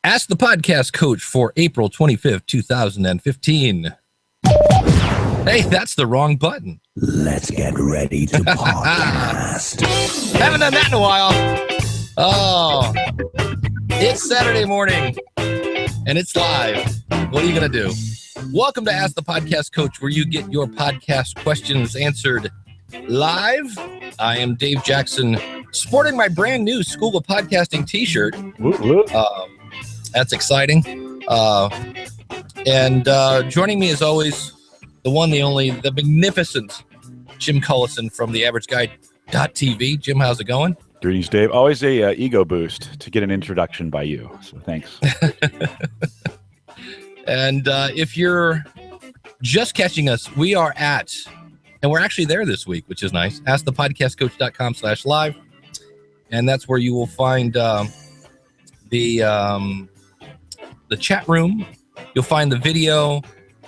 Ask the Podcast Coach for April 25th, 2015. Hey, that's the wrong button. Let's get ready to podcast. Haven't done that in a while. Oh, it's Saturday morning and it's live. What are you going to do? Welcome to Ask the Podcast Coach, where you get your podcast questions answered live. I am Dave Jackson, sporting my brand new School of Podcasting t-shirt. That's exciting. And joining me as always, the one, the only, the magnificent Jim Collison from theaverageguy.tv. Jim, how's it going? Greetings, Dave. Always a ego boost to get an introduction by you. So thanks. And if you're just catching us, we are at, and we're actually there this week, which is nice, askthepodcastcoach.com/live. And that's where you will find the chat room. You'll find the video.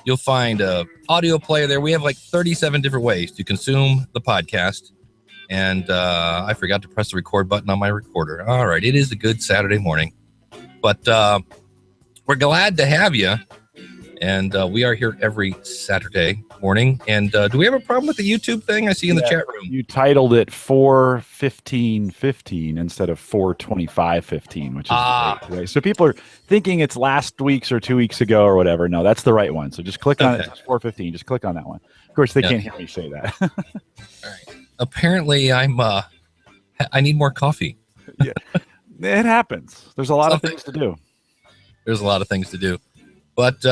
You'll find a audio player there. We have like 37 different ways to consume the podcast. And I forgot to press the record button on my recorder. All right. It is a good Saturday morning. But we're glad to have you. And we are here every Saturday morning. And do we have a problem with the YouTube thing I see in the chat room? You titled it 4:15:15 instead of 4:25:15, which is great today. So people are thinking it's last week's or 2 weeks ago or whatever. No, that's the right one. So just click on it. It's 4:15. Just click on that one. Of course, they can't hear me say that. All right. Apparently, I need more coffee. Yeah, it happens. There's a lot of things to do. There's a lot of things to do. But,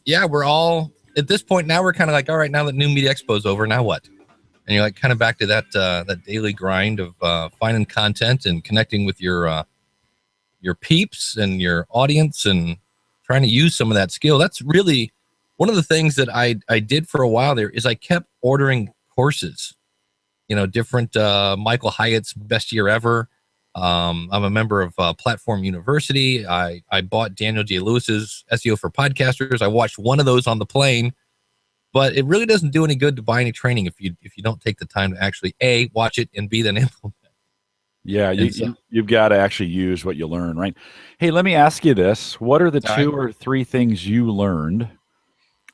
yeah, we're all, at this point now, we're kind of like, all right, now that New Media Expo is over, now what? And you're like kind of back to that daily grind of finding content and connecting with your peeps and your audience and trying to use some of that skill. That's really one of the things that I did for a while there is I kept ordering courses, different Michael Hyatt's Best Year Ever. I'm a member of Platform University. I bought Daniel J. Lewis's SEO for Podcasters. I watched one of those on the plane, but it really doesn't do any good to buy any training if you don't take the time to actually A, watch it, and B, then implement. Yeah, you've got to actually use what you learn, right? Hey, let me ask you this. What are the two or three things you learned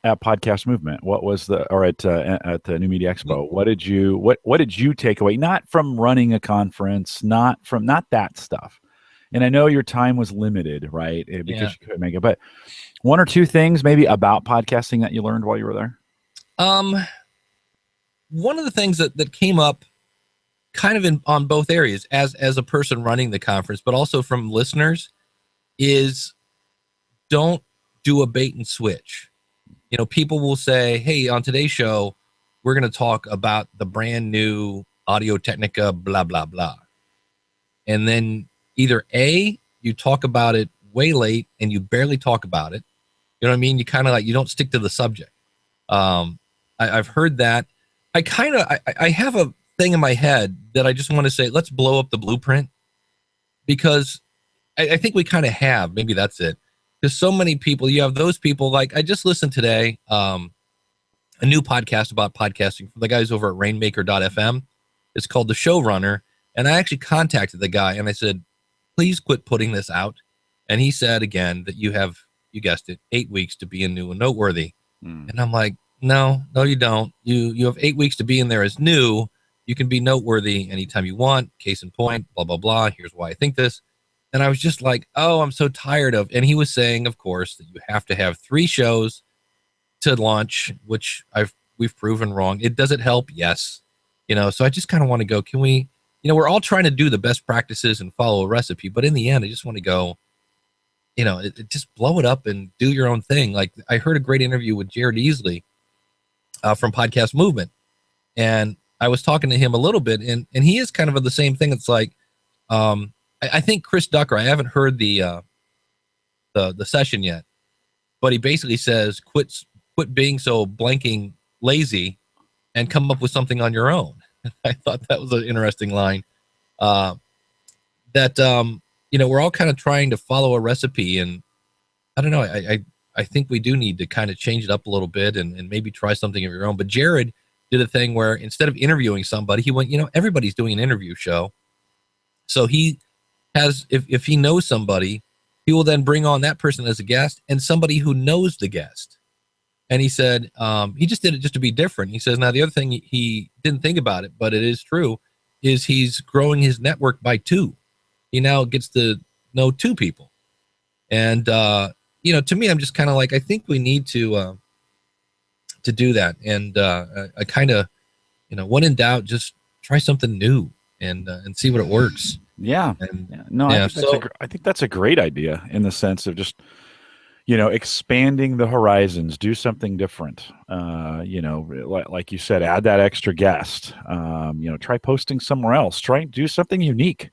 at Podcast Movement? What was at the New Media Expo? What did you take away? Not from running a conference, not that stuff. And I know your time was limited, right? Because you couldn't make it. But one or two things maybe about podcasting that you learned while you were there? One of the things that came up kind of on both areas as a person running the conference, but also from listeners, is don't do a bait and switch. People will say, hey, on today's show, we're going to talk about the brand new Audio-Technica, blah, blah, blah. And then either A, you talk about it way late and you barely talk about it. You know what I mean? You kind of you don't stick to the subject. I've heard that. I have a thing in my head that I just want to say, let's blow up the blueprint, because I think we kind of have. Maybe that's it. Because so many people, you have those people, like I just listened today, a new podcast about podcasting from the guys over at Rainmaker.fm. It's called The Showrunner. And I actually contacted the guy and I said, please quit putting this out. And he said again that you have, you guessed it, 8 weeks to be in new and noteworthy. And I'm like, no, you don't. You have 8 weeks to be in there as new. You can be noteworthy anytime you want. Case in point, blah, blah, blah. Here's why I think this. And I was just like, oh, I'm so tired of, and he was saying, of course, that you have to have 3 shows to launch, which we've proven wrong. Does it help? Yes. So I just kind of want to go, can we, we're all trying to do the best practices and follow a recipe, but in the end, I just want to go, just blow it up and do your own thing. Like I heard a great interview with Jared Easley from Podcast Movement. And I was talking to him a little bit and he is kind of the same thing. It's like, I think Chris Ducker, I haven't heard the session yet, but he basically says, quit being so blanking lazy and come up with something on your own. I thought that was an interesting line. We're all kind of trying to follow a recipe, and I don't know. I think we do need to kind of change it up a little bit and maybe try something of your own. But Jared did a thing where instead of interviewing somebody, he went, everybody's doing an interview show. So he has, if he knows somebody he will then bring on that person as a guest and somebody who knows the guest. And he said he just did it just to be different. He says, now the other thing he didn't think about it, but it is true, is he's growing his network by 2. He now gets to know 2 people. And, to me, I'm just kind of like, I think we need to do that. And I kind of, when in doubt, just try something new and see what it works. Yeah. And, no, I think that's a great idea in the sense of just, expanding the horizons, do something different. Like you said, add that extra guest. Try posting somewhere else. Try do something unique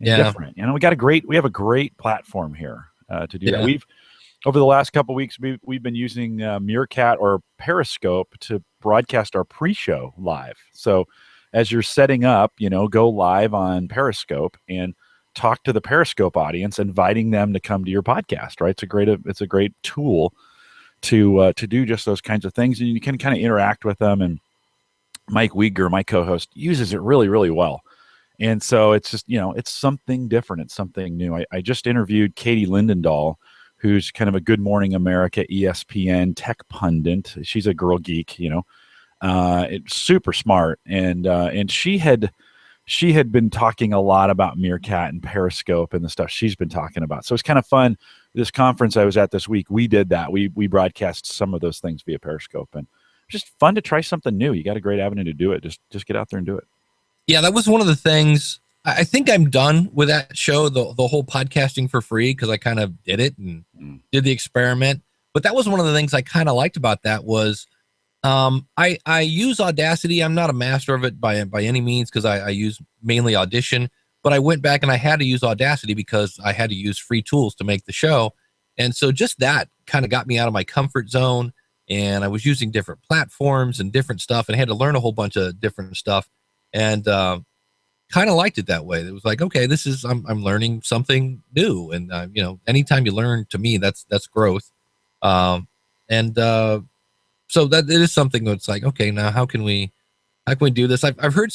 and different. We have a great platform here to do that. We've over the last couple of weeks we've been using Meerkat or Periscope to broadcast our pre-show live. So as you're setting up, go live on Periscope and talk to the Periscope audience, inviting them to come to your podcast, right? It's a great tool to do just those kinds of things, and you can kind of interact with them. And Mike Wieger, my co-host, uses it really, really well. And so it's just, it's something different. It's something new. I just interviewed Katie Lindendahl, who's kind of a Good Morning America, ESPN tech pundit. She's a girl geek, it's super smart. And she had been talking a lot about Meerkat and Periscope and the stuff she's been talking about. So it's kind of fun. This conference I was at this week, we did that. We broadcast some of those things via Periscope, and just fun to try something new. You got a great avenue to do it. Just get out there and do it. Yeah, that was one of the things. I think I'm done with that show, the whole podcasting for free, because I kind of did it and did the experiment. But that was one of the things I kind of liked about that was I use Audacity. I'm not a master of it by any means, because I use mainly Audition, but I went back and I had to use Audacity because I had to use free tools to make the show. And so just that kind of got me out of my comfort zone, and I was using different platforms and different stuff, and I had to learn a whole bunch of different stuff, and kind of liked it that way. It was like, okay, I'm learning something new. And anytime you learn, to me, that's growth. So that it is something that's like, okay, now how can we do this? I've heard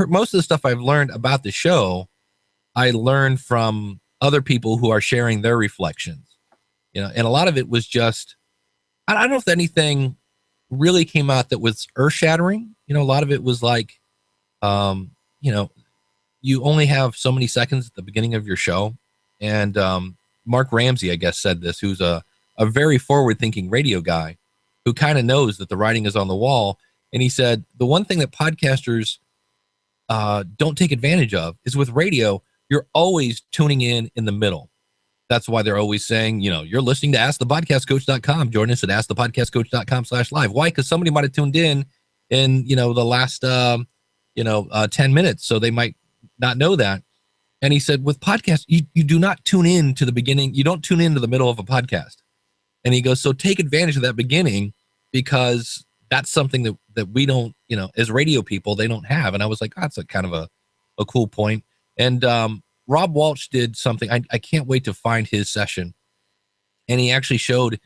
most of the stuff I've learned about the show, I learned from other people who are sharing their reflections, and a lot of it was just, I don't know if anything really came out that was earth shattering. A lot of it was like, you only have so many seconds at the beginning of your show. And Mark Ramsey, I guess, said this, who's a very forward-thinking radio guy who kind of knows that the writing is on the wall. And he said, the one thing that podcasters don't take advantage of is with radio, you're always tuning in the middle. That's why they're always saying, you're listening to AskThePodcastCoach.com. Join us at AskThePodcastCoach.com/live. Why? Because somebody might have tuned in the last 10 minutes, so they might not know that. And he said, with podcasts, you do not tune in to the beginning. You don't tune into the middle of a podcast. And he goes, so take advantage of that beginning, because that's something that we don't, as radio people, they don't have. And I was like, that's a kind of a cool point. And Rob Walsh did something. I can't wait to find his session. And he actually showed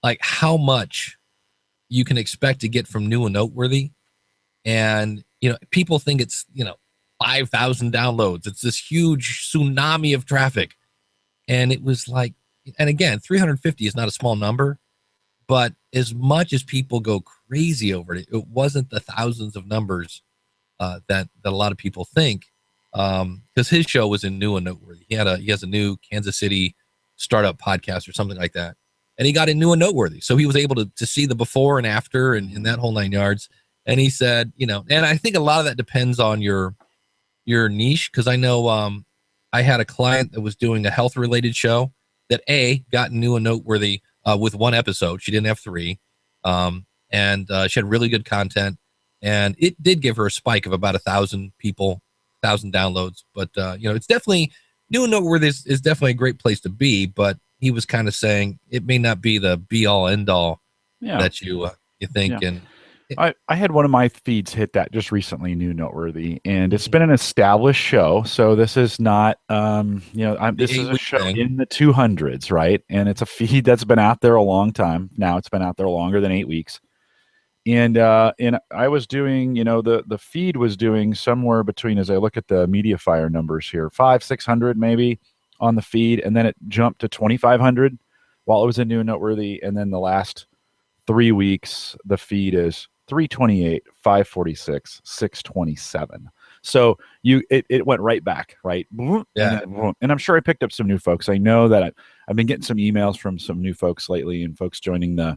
like how much you can expect to get from New and Noteworthy. And, people think it's, 5,000 downloads. It's this huge tsunami of traffic. And it was like, and again, 350 is not a small number, but as much as people go crazy over it, it wasn't the thousands of numbers that a lot of people think. Because his show was in New and Noteworthy. He has a new Kansas City startup podcast or something like that. And he got in New and Noteworthy. So he was able to see the before and after and that whole 9 yards. And he said, and I think a lot of that depends on your niche. Because I know I had a client that was doing a health related show that got New and Noteworthy with one episode. She didn't have 3. And she had really good content. And it did give her a spike of about 1,000 people, 1,000 downloads. But, it's definitely, New and Noteworthy is definitely a great place to be. But he was kind of saying it may not be the be all end all that you think. Yeah. And I had one of my feeds hit that just recently, New Noteworthy, and it's been an established show. So this is not, this is a show in the 200s, right? And it's a feed that's been out there a long time. Now it's been out there longer than 8 weeks. And I was doing, the feed was doing somewhere between, as I look at the MediaFire numbers here, 500-600 maybe on the feed, and then it jumped to 2,500 while it was a new and noteworthy. And then the last 3 weeks, the feed is 328, 546, 627. So it went right back, right? Yeah. And I'm sure I picked up some new folks. I know that I've been getting some emails from some new folks lately, and folks joining the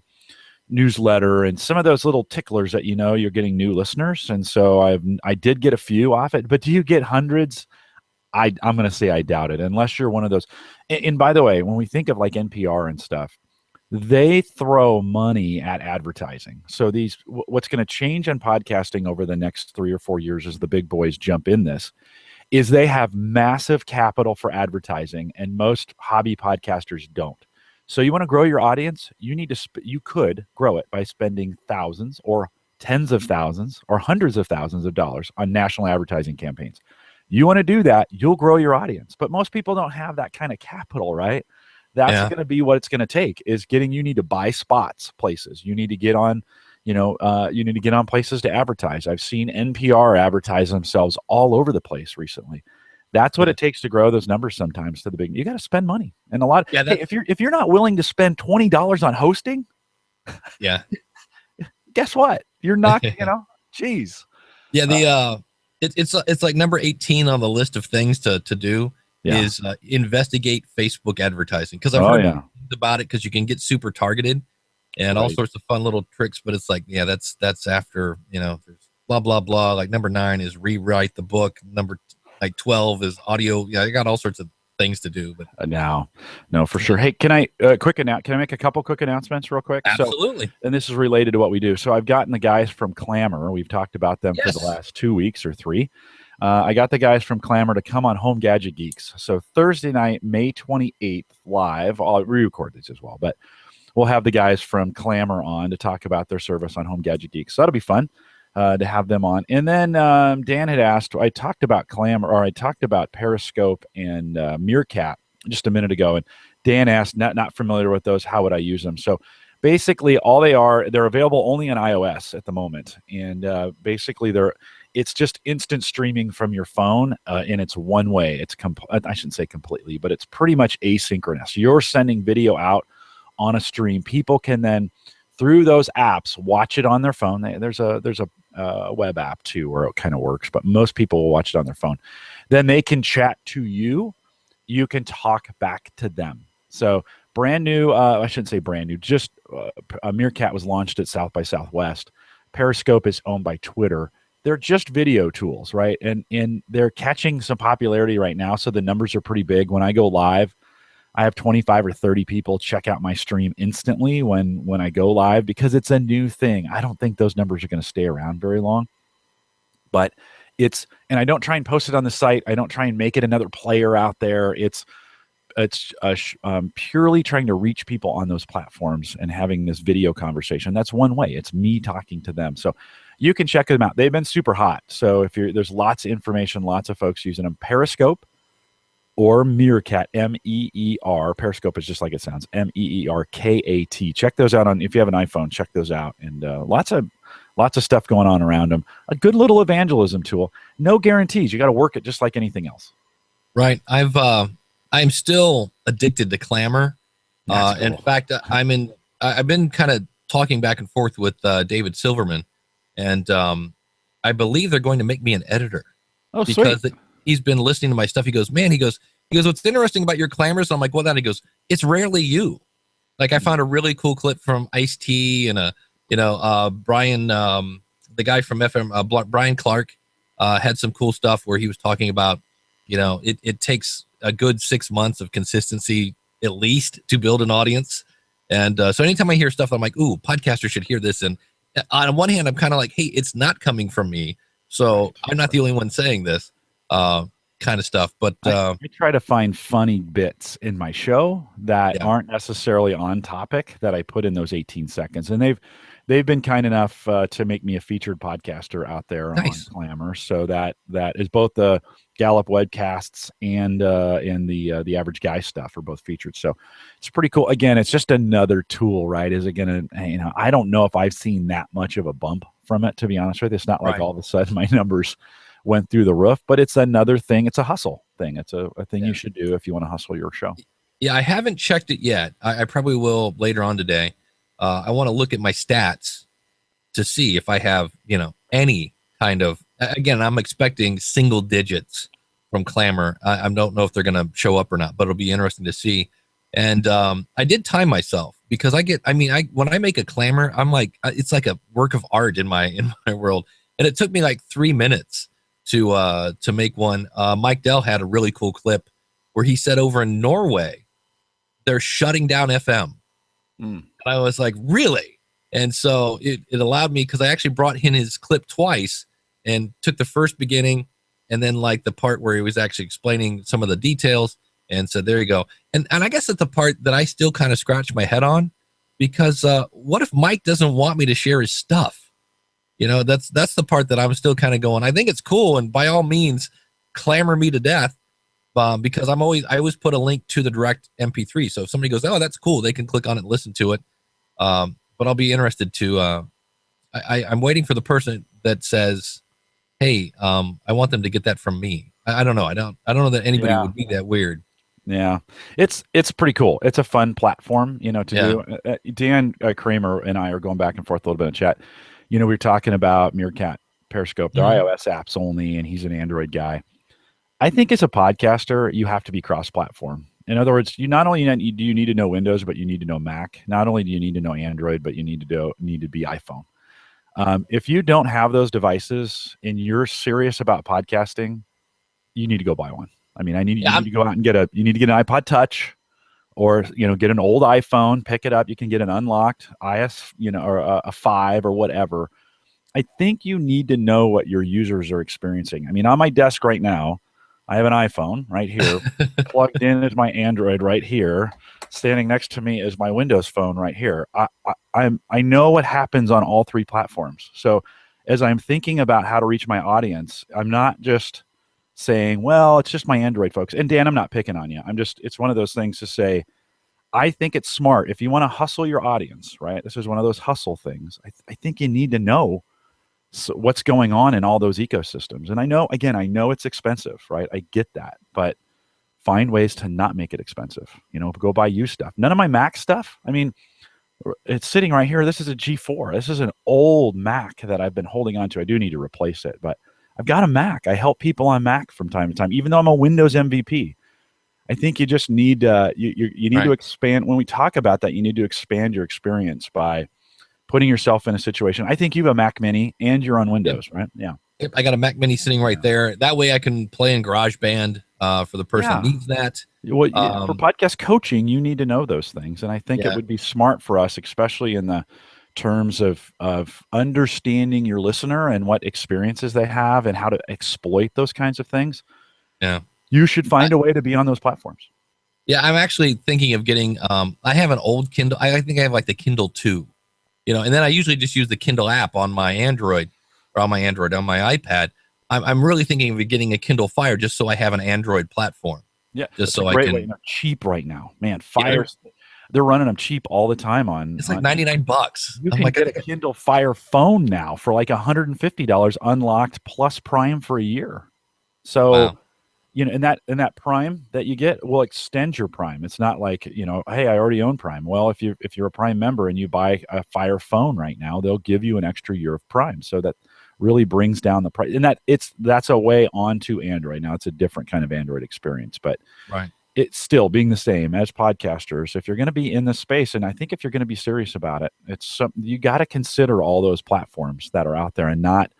newsletter, and some of those little ticklers that you're getting new listeners. And so I did get a few off it, but do you get hundreds? I'm going to say I doubt it, unless you're one of those. And by the way, when we think of like NPR and stuff, they throw money at advertising. So what's going to change in podcasting over the next 3 or 4 years as the big boys jump in this is they have massive capital for advertising, and most hobby podcasters don't. So you want to grow your audience, you could grow it by spending thousands or tens of thousands or hundreds of thousands of dollars on national advertising campaigns. You want to do that, you'll grow your audience. But most people don't have that kind of capital, right? That's going to be what it's going to take, is you need to buy spots places. You need to get on, places to advertise. I've seen NPR advertise themselves all over the place recently. That's what it takes to grow those numbers sometimes to the big. You got to spend money. And a lot. Hey, if you're not willing to spend $20 on hosting, guess what? You're not, geez. Yeah, it's like number 18 on the list of things to do. Is investigate Facebook advertising, because I've heard about it, because you can get super targeted and all sorts of fun little tricks, but it's like, that's after, there's blah, blah, blah. Like number 9 is rewrite the book. Number 12 is audio. I got all sorts of things to do, but no, for sure. Hey, can I make a couple quick announcements real quick? Absolutely. And this is related to what we do. So I've gotten the guys from Clamor. We've talked about them for the last 2 weeks or 3. I got the guys from Clamor to come on Home Gadget Geeks. So Thursday night, May 28th, live. I'll re-record these as well, but we'll have the guys from Clamor on to talk about their service on Home Gadget Geeks. So that'll be fun to have them on. And then Dan had asked, I talked about Clamor, or I talked about Periscope and Meerkat just a minute ago, and Dan asked, not familiar with those, how would I use them? So basically, they're available only on iOS at the moment, and basically it's just instant streaming from your phone, and it's one way. It's I shouldn't say completely, but it's pretty much asynchronous. You're sending video out on a stream. People can then, through those apps, watch it on their phone. There's a web app too where it kind of works, but most people will watch it on their phone. Then they can chat to you. You can talk back to them. So brand new, I shouldn't say brand new, just Meerkat was launched at South by Southwest. Periscope is owned by Twitter. They're just video tools, right? And they're catching some popularity right now, so the numbers are pretty big. When I go live, I have 25 or 30 people check out my stream instantly when I go live, because it's a new thing. I don't think those numbers are going to stay around very long. But and I don't try and post it on the site. I don't try and make it another player out there. It's purely trying to reach people on those platforms and having this video conversation. That's one way. It's me talking to them. So you can check them out. They've been super hot. So there's lots of information, lots of folks using them. Periscope or Meerkat, MEER. Periscope is just like it sounds, MEERKAT. Check those out if you have an iPhone. Check those out, and lots of stuff going on around them. A good little evangelism tool. No guarantees. You got to work it just like anything else. Right. I'm still addicted to Clamor. Cool. In fact, I've been kind of talking back and forth with David Silverman, and I believe they're going to make me an editor. Oh, because sweet. He's been listening to my stuff. He goes, what's interesting about your Clamors? I'm like, well, that. He goes, it's rarely you. Like, I found a really cool clip from Ice-T and Brian, the guy from FM, Brian Clark, had some cool stuff where he was talking about, it takes a good 6 months of consistency at least to build an audience. And so anytime I hear stuff, I'm like, ooh, podcasters should hear this. And on one hand, I'm kind of like, hey, it's not coming from me, so I'm not the only one saying this kind of stuff. But I try to find funny bits in my show that aren't necessarily on topic that I put in those 18 seconds. And they've been kind enough to make me a featured podcaster out there on Clamor. So that is both the Gallup webcasts and the Average Guy stuff are both featured. So it's pretty cool. Again, it's just another tool, right? Is it going to, I don't know if I've seen that much of a bump from it, to be honest with you. It's not like all of a sudden my numbers went through the roof. But it's another thing. It's a hustle thing. It's a thing you should do if you want to hustle your show. Yeah, I haven't checked it yet. I probably will later on today. I want to look at my stats to see if I have, any kind of, again, I'm expecting single digits from Clammr. I don't know if they're going to show up or not, but it'll be interesting to see. And I did time myself because when I make a Clammr, I'm like, it's like a work of art in my world. And it took me like 3 minutes to make one. Mike Dell had a really cool clip where he said over in Norway, they're shutting down FM. And I was like, really? And so it allowed me, because I actually brought in his clip twice and took the first beginning and then like the part where he was actually explaining some of the details and said, there you go. And I guess that's the part that I still kind of scratch my head on, because what if Mike doesn't want me to share his stuff? That's the part that I'm still kind of going, I think it's cool. And by all means, clamor me to death. Because I always put a link to the direct MP3. So if somebody goes, oh, that's cool, they can click on it and listen to it. But I'll be interested to, I'm waiting for the person that says, hey, I want them to get that from me. I don't know. I don't know that anybody would be that weird. Yeah, it's pretty cool. It's a fun platform, to do. Dan Kramer and I are going back and forth a little bit in chat. We were talking about Meerkat, Periscope, they're iOS apps only, and he's an Android guy. I think as a podcaster, you have to be cross-platform. In other words, you not only do you need to know Windows, but you need to know Mac. Not only do you need to know Android, but you need to be iPhone. If you don't have those devices and you're serious about podcasting, you need to go buy one. I mean, you need to go out and get an iPod Touch, or get an old iPhone, pick it up. You can get an unlocked IS, or a 5 or whatever. I think you need to know what your users are experiencing. I mean, on my desk right now, I have an iPhone right here, plugged in as my Android right here. Standing next to me is my Windows phone right here. I know what happens on all three platforms. So as I'm thinking about how to reach my audience, I'm not just saying, well, it's just my Android folks. And Dan, I'm not picking on you. It's one of those things to say, I think it's smart. If you want to hustle your audience, right? This is one of those hustle things. I think you need to know what's going on in all those ecosystems. And I know it's expensive, right? I get that, but find ways to not make it expensive. Go buy used stuff. None of my Mac stuff. I mean, it's sitting right here. This is a G4. This is an old Mac that I've been holding on to. I do need to replace it, but I've got a Mac. I help people on Mac from time to time, even though I'm a Windows MVP. I think you just need you need to expand. When we talk about that, you need to expand your experience by putting yourself in a situation. I think you have a Mac Mini and you're on Windows, right? Yeah. Yep, I got a Mac Mini sitting right there. That way I can play in GarageBand for the person that needs that. Well, for podcast coaching, you need to know those things. And I think it would be smart for us, especially in the terms of understanding your listener and what experiences they have and how to exploit those kinds of things. Yeah. You should find a way to be on those platforms. Yeah, I'm actually thinking of getting, I have an old Kindle. I think I have like the Kindle 2. And then I usually just use the Kindle app on my Android, or on my iPad. I'm really thinking of getting a Kindle Fire just so I have an Android platform. Yeah, just so I can. Cheap right now, man. Fires, they're running them cheap all the time on. It's like $99. You can get a Kindle Fire phone now for like $150 unlocked plus Prime for a year. So. And that Prime that you get will extend your Prime. It's not like, hey, I already own Prime. Well, if you're a Prime member and you buy a Fire phone right now, they'll give you an extra year of Prime. So that really brings down the price. And that's a way onto Android. Now it's a different kind of Android experience, but it's still being the same as podcasters. If you're going to be in this space, and I think if you're going to be serious about it, it's something you got to consider all those platforms that are out there and not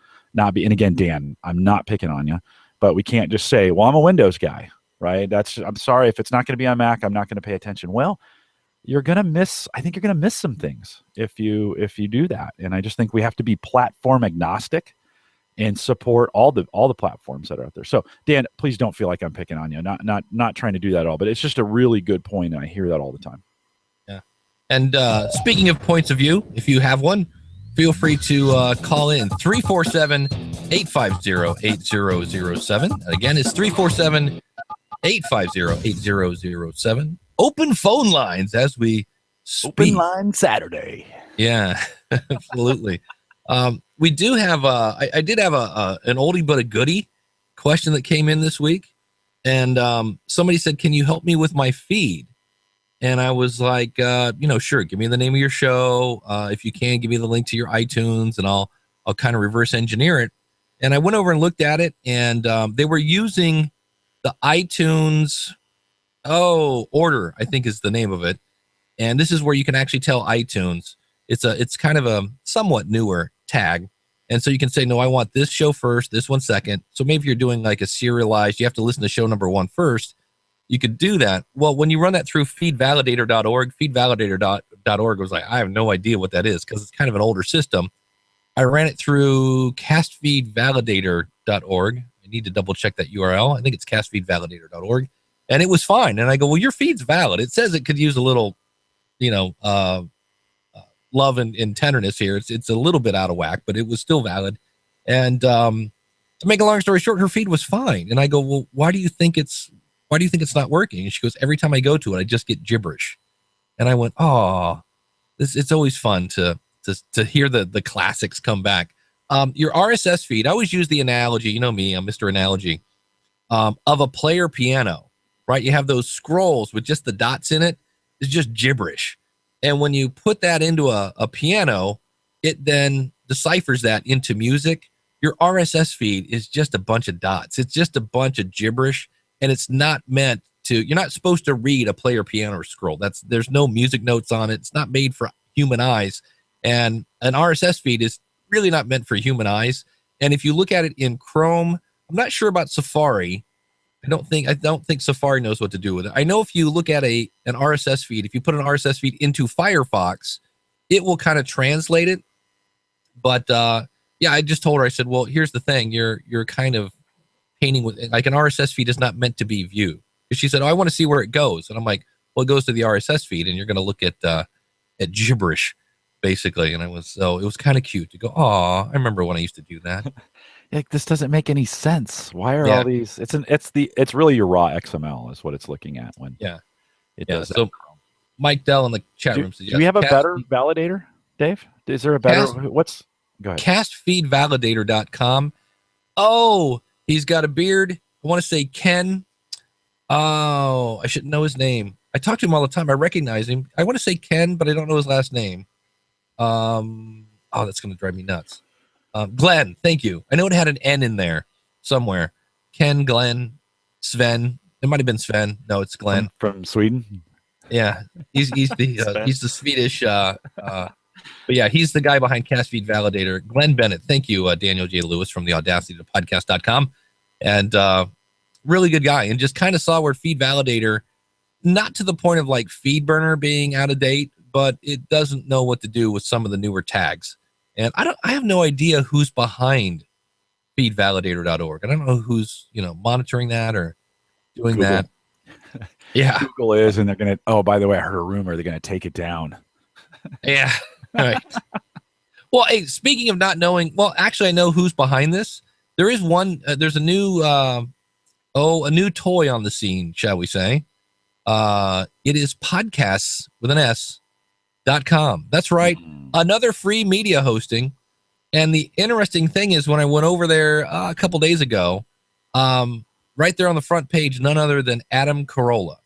be. And again, Dan, I'm not picking on you. But we can't just say, well, I'm a Windows guy, right? I'm sorry, if it's not going to be on Mac, I'm not going to pay attention. Well, I think you're going to miss some things if you do that. And I just think we have to be platform agnostic and support all the platforms that are out there. So Dan, please don't feel like I'm picking on you. Not trying to do that at all, but it's just a really good point, and I hear that all the time. Yeah. And speaking of points of view, if you have one, feel free to call in 347-850-8007. Again, it's 347-850-8007. Open phone lines as we speak. Open line Saturday. Yeah, absolutely. We do have I did have an oldie but a goodie question that came in this week. And somebody said, can you help me with my feed? And I was like, sure. Give me the name of your show. If you can, give me the link to your iTunes, and I'll kind of reverse engineer it. And I went over and looked at it, and they were using the iTunes order, I think is the name of it. And this is where you can actually tell iTunes. It's kind of a somewhat newer tag. And so you can say, no, I want this show first, this one second. So maybe if you're doing like a serialized, you have to listen to show number 1 first. You could do that. Well, when you run that through feedvalidator.org, feedvalidator.org was like, I have no idea what that is because it's kind of an older system. I ran it through castfeedvalidator.org. I need to double check that URL. I think it's castfeedvalidator.org. And it was fine. And I go, well, your feed's valid. It says it could use a little, love and tenderness here. It's a little bit out of whack, but it was still valid. And to make a long story short, her feed was fine. And I go, well, why do you think it's not working? And she goes, every time I go to it, I just get gibberish. And I went, it's always fun to hear the classics come back. Your RSS feed, I always use the analogy, you know me, I'm Mr. Analogy, of a player piano, right? You have those scrolls with just the dots in it. It's just gibberish. And when you put that into a piano, it then deciphers that into music. Your RSS feed is just a bunch of dots. It's just a bunch of gibberish, and it's not meant to, you're not supposed to read a player piano scroll. There's no music notes on it. It's not made for human eyes. And an RSS feed is really not meant for human eyes. And if you look at it in Chrome, I'm not sure about Safari. I don't think Safari knows what to do with it. I know if you look at an RSS feed, if you put an RSS feed into Firefox, it will kind of translate it. But I just told her, I said, well, here's the thing. You're kind of painting with, like, an RSS feed is not meant to be viewed. She said, I want to see where it goes. And I'm like, well, it goes to the RSS feed, and you're going to look at gibberish, basically. And it was kind of cute to go, I remember when I used to do that. This doesn't make any sense. Why are all these? It's really your raw XML is what it's looking at when it does. So Mike Dell in the chat room suggests, do we have a better validator, Dave? Is there a better? Go ahead. Castfeedvalidator.com. Oh, he's got a beard. I want to say Ken. Oh, I should know his name. I talk to him all the time. I recognize him. I want to say Ken, but I don't know his last name. That's going to drive me nuts. Glenn, thank you. I know it had an N in there somewhere. Ken, Glenn, Sven. It might have been Sven. No, it's Glenn from Sweden. Yeah, he's the Swedish. But yeah, he's the guy behind Cast Feed Validator. Glenn Bennett. Thank you, Daniel J. Lewis from the Audacity to Podcast.com, and really good guy. And just kind of saw where Feed Validator, not to the point of like FeedBurner being out of date, but it doesn't know what to do with some of the newer tags. And I have no idea who's behind feedvalidator.org. I don't know who's, monitoring that or doing Google. that. Yeah. Google is, and they're going to, by the way, I heard a rumor they're going to take it down. Yeah. Right. Well, hey, speaking of not knowing, actually I know who's behind this. There is one, there's a new toy on the scene, shall we say. It is podcasts with an S.com. That's right. Another free media hosting. And the interesting thing is when I went over there a couple days ago, right there on the front page, none other than Adam Carolla.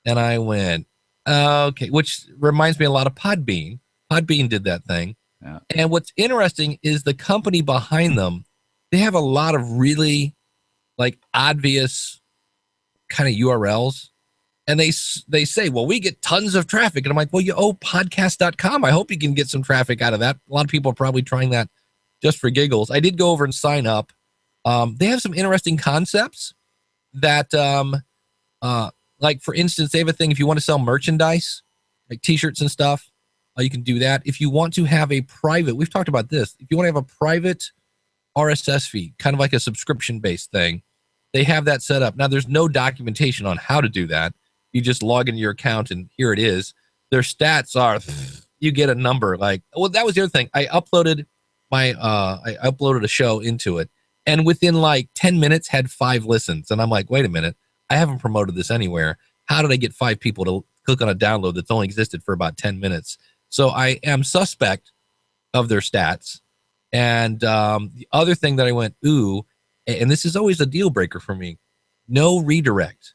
And I went, okay, which reminds me a lot of Podbean. Podbean did that thing. Yeah. And what's interesting is the company behind them, they have a lot of really like obvious kind of URLs. And they say, well, we get tons of traffic. And I'm like, well, you owe podcast.com. I hope you can get some traffic out of that. A lot of people are probably trying that just for giggles. I did go over and sign up. They have some interesting concepts that, like, for instance, they have a thing, if you want to sell merchandise, like T-shirts and stuff, you can do that. If you want to have a private, we've talked about this, if you want to have a private RSS feed, kind of like a subscription-based thing, they have that set up. Now, there's no documentation on how to do that. You just log into your account and here it is. Their stats are, you get a number. Like, well, that was the other thing. I uploaded a show into it, and within like 10 minutes had 5 listens. And I'm like, wait a minute, I haven't promoted this anywhere. How did I get 5 people to click on a download that's only existed for about 10 minutes? So I am suspect of their stats. And the other thing that I went, ooh, and this is always a deal breaker for me, no redirect.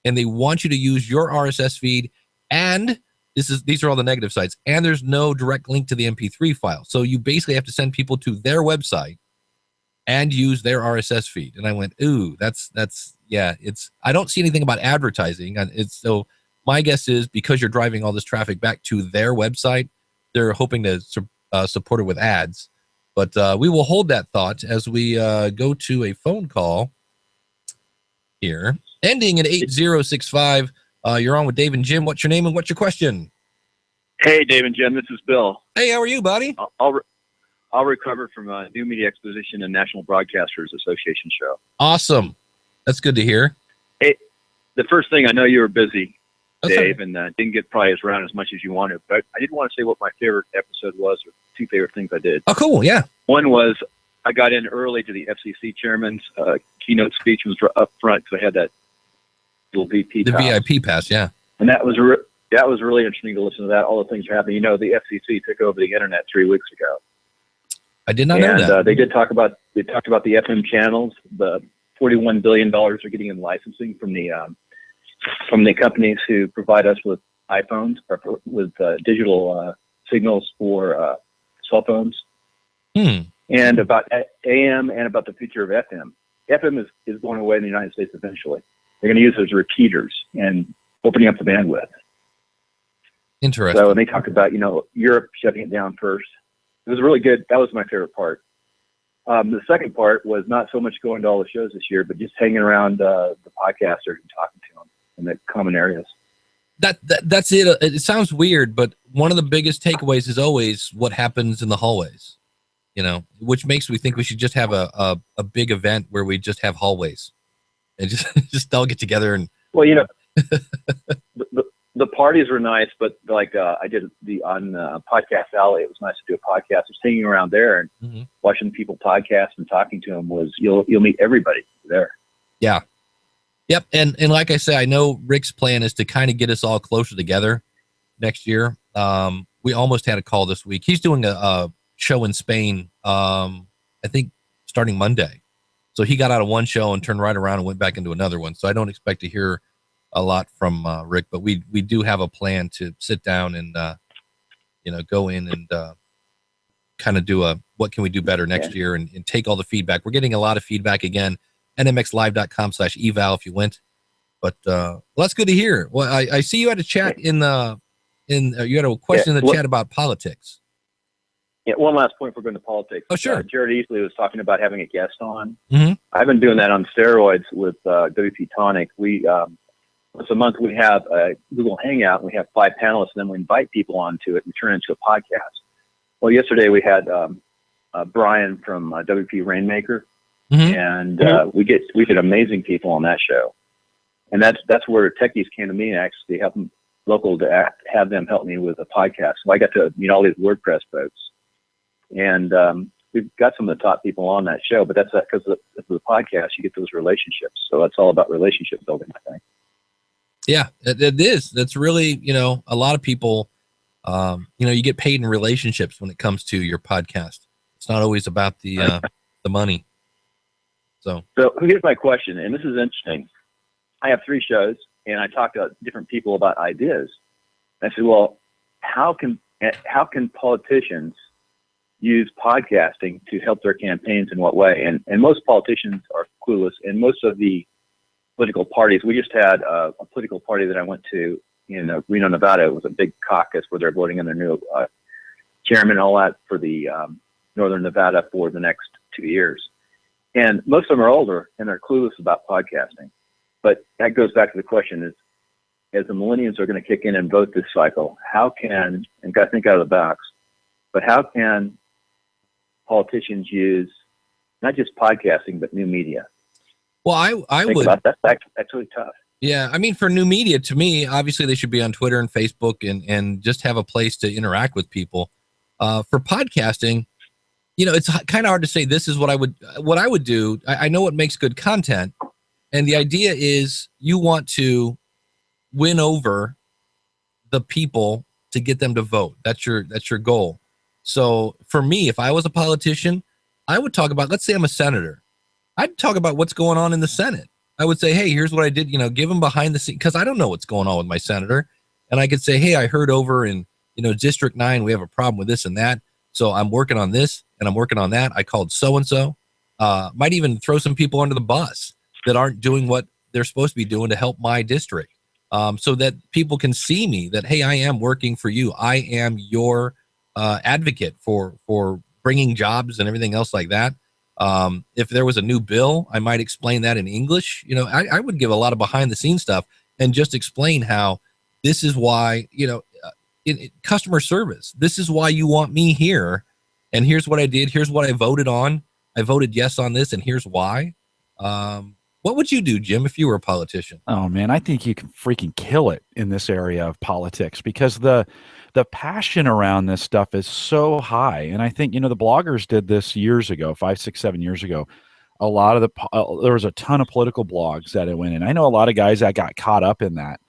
And they want you to use your RSS feed, and these are all the negative sides, and there's no direct link to the MP3 file. So you basically have to send people to their website and use their RSS feed. And I went, ooh, that's I don't see anything about advertising. So my guess is because you're driving all this traffic back to their website, they're hoping to support it with ads. But we will hold that thought as we go to a phone call here, ending at 8065. You're on with Dave and Jim. What's your name and what's your question? Hey, Dave and Jim. This is Bill. Hey, how are you, buddy? I'll recover from a New Media Exposition and National Broadcasters Association show. Awesome. That's good to hear. Hey, the first thing, I know you were busy, That's Dave, right. and didn't get probably around as much as you wanted, but I did want to say what my favorite episode was, or two favorite things I did. Oh, cool. Yeah. One was I got in early to the FCC chairman's keynote speech. Was up front because I had that little VP The pass. VIP pass. Yeah. And that was really interesting to listen to that. All the things are happening. You know, the FCC took over the internet 3 weeks ago. I did not know that. They talked about the FM channels. The $41 billion are getting in licensing from the companies who provide us with iPhones or with digital signals for cell phones. And about AM and about the future of FM. FM is going away in the United States eventually. They're going to use those repeaters and opening up the bandwidth. Interesting. So, and they talked about, Europe shutting it down first. It was really good. That was my favorite part. The second part was not so much going to all the shows this year, but just hanging around the podcasters and talking to them in the common areas. That's it. It sounds weird, but one of the biggest takeaways is always what happens in the hallways, which makes me think we should just have a big event where we just have hallways and just all get together and. Well, the parties were nice, but like I did on Podcast Alley, it was nice to do a podcast. Just hanging around there and watching people podcast and talking to them was you'll meet everybody there. Yeah. Yep. And like I say, I know Rick's plan is to kind of get us all closer together next year. We almost had a call this week. He's doing a show in Spain, I think starting Monday. So he got out of one show and turned right around and went back into another one. So I don't expect to hear a lot from Rick, but we do have a plan to sit down and, go in and kind of do what can we do better next year and take all the feedback. We're getting a lot of feedback again. nmxlive.com/eval if you went, but that's good to hear. Well, I see you had a chat you had a question in the chat about politics. Yeah, one last point before going to politics. Oh, sure. Jared Easley was talking about having a guest on. Mm-hmm. I've been doing that on steroids with WP Tonic. We once a month we have a Google Hangout. And we have 5 panelists, and then we invite people onto it and turn it into a podcast. Well, yesterday we had Brian from WP Rainmaker. Mm-hmm. And we get amazing people on that show, and that's where techies came to me and actually help them local to have them help me with a podcast. So I got to meet all these WordPress folks, and we've got some of the top people on that show. But that's because of the podcast, you get those relationships. So that's all about relationship building, I think. Yeah, it is. That's really a lot of people. You get paid in relationships when it comes to your podcast. It's not always about the money. So here's my question, and this is interesting. I have 3 shows, and I talk to different people about ideas. I said, well, how can politicians use podcasting to help their campaigns in what way? And most politicians are clueless, and most of the political parties. We just had a political party that I went to in Reno, Nevada. It was a big caucus where they're voting in their new chairman and all that for the Northern Nevada for the next 2 years. And most of them are older and they're clueless about podcasting. But that goes back to the question is, as the millennials are going to kick in and vote this cycle, how can, and got to think out of the box, but how can politicians use not just podcasting, but new media? Well, I would. That's really tough. Yeah. I mean, for new media, to me, obviously they should be on Twitter and Facebook and just have a place to interact with people. For podcasting, it's kind of hard to say this is what I would do. I know what makes good content. And the idea is you want to win over the people to get them to vote. That's your goal. So for me, if I was a politician, I would talk about, let's say I'm a senator. I'd talk about what's going on in the Senate. I would say, hey, here's what I did, give them behind the scenes, because I don't know what's going on with my senator. And I could say, hey, I heard over in, District 9, we have a problem with this and that. So I'm working on this and I'm working on that. I called so-and-so. Might even throw some people under the bus that aren't doing what they're supposed to be doing to help my district. So that people can see me that, hey, I am working for you. I am your advocate for bringing jobs and everything else like that. If there was a new bill, I might explain that in English. I would give a lot of behind the scenes stuff and just explain how this is why, in customer service, this is why you want me here. And here's what I did. Here's what I voted on. I voted yes on this, and here's why. What would you do, Jim, if you were a politician? Oh man, I think you can freaking kill it in this area of politics, because the passion around this stuff is so high. And I think, the bloggers did this years ago, 5, 6, 7 years ago. A lot of there was a ton of political blogs that it went in. I know a lot of guys that got caught up in that.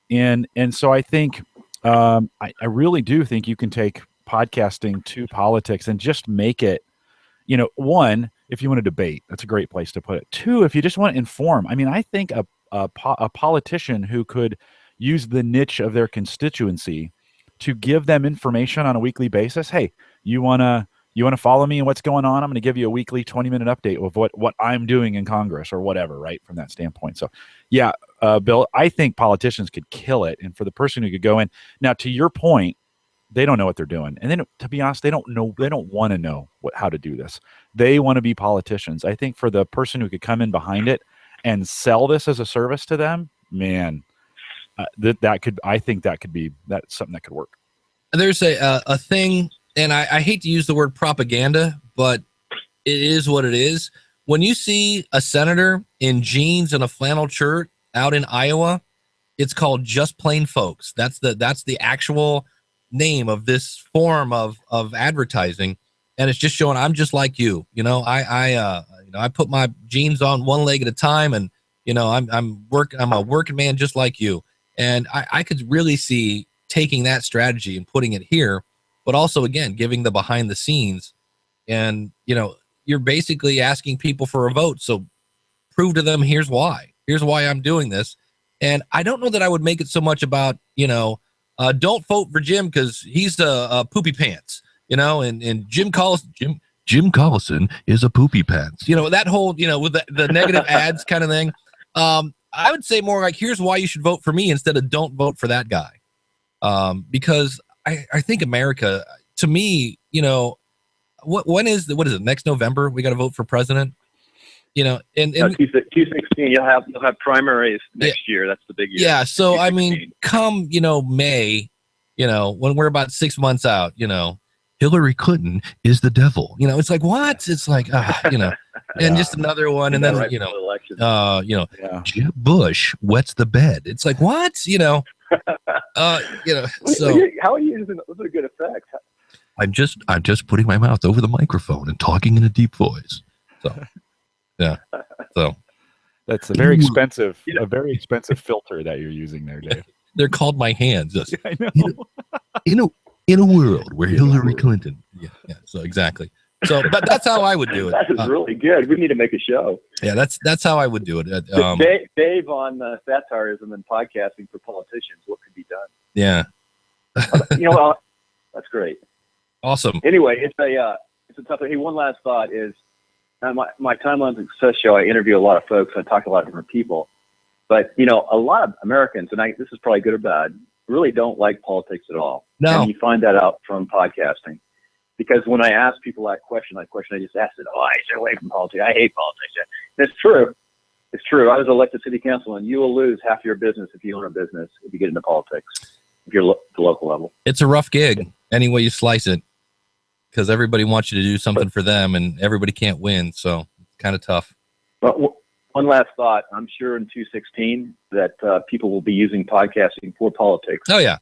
And so I think, I really do think you can take podcasting to politics and just make it, one, if you want to debate, that's a great place to put it. Two, if you just want to inform. I mean, I think a politician who could use the niche of their constituency to give them information on a weekly basis. Hey, you want to follow me and what's going on? I'm going to give you a weekly 20-minute update of what I'm doing in Congress or whatever, right? From that standpoint. So yeah, Bill, I think politicians could kill it. And for the person who could go in now, to your point, they don't know what they're doing. And then, to be honest, they don't want to know how to do this. They want to be politicians. I think for the person who could come in behind it and sell this as a service to them, man, I think that's something that could work. There's a thing, and I hate to use the word propaganda, but it is what it is. When you see a senator in jeans and a flannel shirt out in Iowa, it's called Just Plain Folks. That's the actual name of this form of advertising, and it's just showing I'm just like you. I put my jeans on one leg at a time, and I'm a working man just like you. And I could really see taking that strategy and putting it here, but also again giving the behind the scenes. And you're basically asking people for a vote, so prove to them here's why I'm doing this. And I don't know that I would make it so much about don't vote for Jim because he's a poopy pants, and Jim Collison is a poopy pants. That whole, with the negative ads kind of thing. I would say more like, here's why you should vote for me instead of don't vote for that guy. Because I think America, to me, what is it? Next November, we got to vote for president. And 2016, you'll have primaries next year. That's the big year. Yeah. So, I mean, come, May, when we're about 6 months out, Hillary Clinton is the devil. It's like, what? It's like, and just another one. And then, Jeb Bush wets the bed. It's like, what? So. How are you using those are good effects? I'm just putting my mouth over the microphone and talking in a deep voice. So. Yeah. So that's a very expensive filter that you're using there, Dave. They're called my hands. I know. In a world where Hillary Clinton. Yeah. So exactly. So, but that's how I would do it. That is really good. We need to make a show. Yeah, that's how I would do it. Dave on satirism and podcasting for politicians. What could be done? Yeah. That's great. Awesome. Anyway, it's a tough thing. Hey, one last thought is. My Timeline Success show, I interview a lot of folks. I talk to a lot of different people. But, a lot of Americans, and this is probably good or bad, really don't like politics at all. No. And you find that out from podcasting. Because when I ask people that question, I just asked it, I stay away from politics. I hate politics. And it's true. It's true. I was elected city council, and you will lose half your business if you own a business, if you get into politics, if you're at the local level. It's a rough gig, any way you slice it. Because everybody wants you to do something for them, and everybody can't win, so it's kind of tough. But one last thought: I'm sure in 2016 that people will be using podcasting for politics. Oh yeah,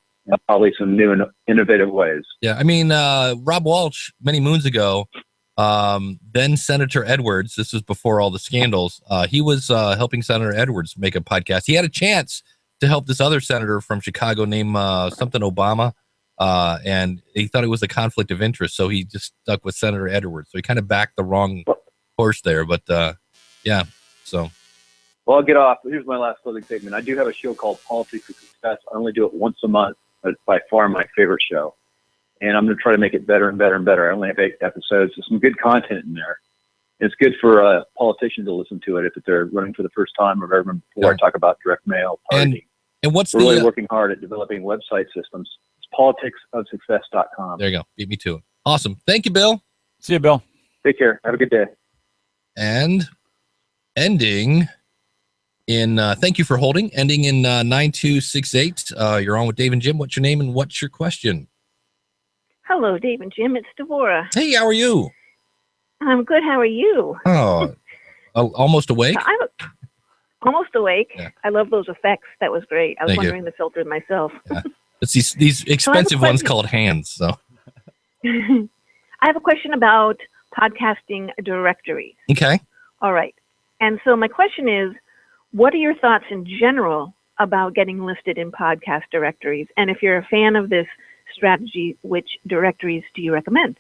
probably some new and innovative ways. Yeah, I mean, Rob Walsh many moons ago, then Senator Edwards. This was before all the scandals. He was helping Senator Edwards make a podcast. He had a chance to help this other senator from Chicago named something Obama. And he thought it was a conflict of interest, so he just stuck with Senator Edwards. So he kind of backed the wrong horse there. But So, Well, I'll get off. Here's my last closing statement. I do have a show called Politics of Success. I only do it once a month, but it's by far my favorite show. And I'm going to try to make it better and better and better. I only have 8 episodes. There's some good content in there. It's good for politicians to listen to it if they're running for the first time or ever before. I talk about direct mail, targeting. And what's We're really working hard at developing website systems. It's politicsofsuccess.com. There you go. Beat me to it. Awesome. Thank you, Bill. See you, Bill. Take care. Have a good day. And ending in, thank you for holding, ending in 9268. You're on with Dave and Jim. What's your name and what's your question? Hello, Dave and Jim. It's Devorah. Hey, how are you? I'm good. How are you? Oh, almost awake? I'm almost awake. Yeah. I love those effects. That was great. I was Thank you. wondering the filter myself. Yeah. It's these expensive ones called hands. So I have a question about podcasting directories. okay. All right. And so my question is, what are your thoughts in general about getting listed in podcast directories? And if you're a fan of this strategy, which directories do you recommend?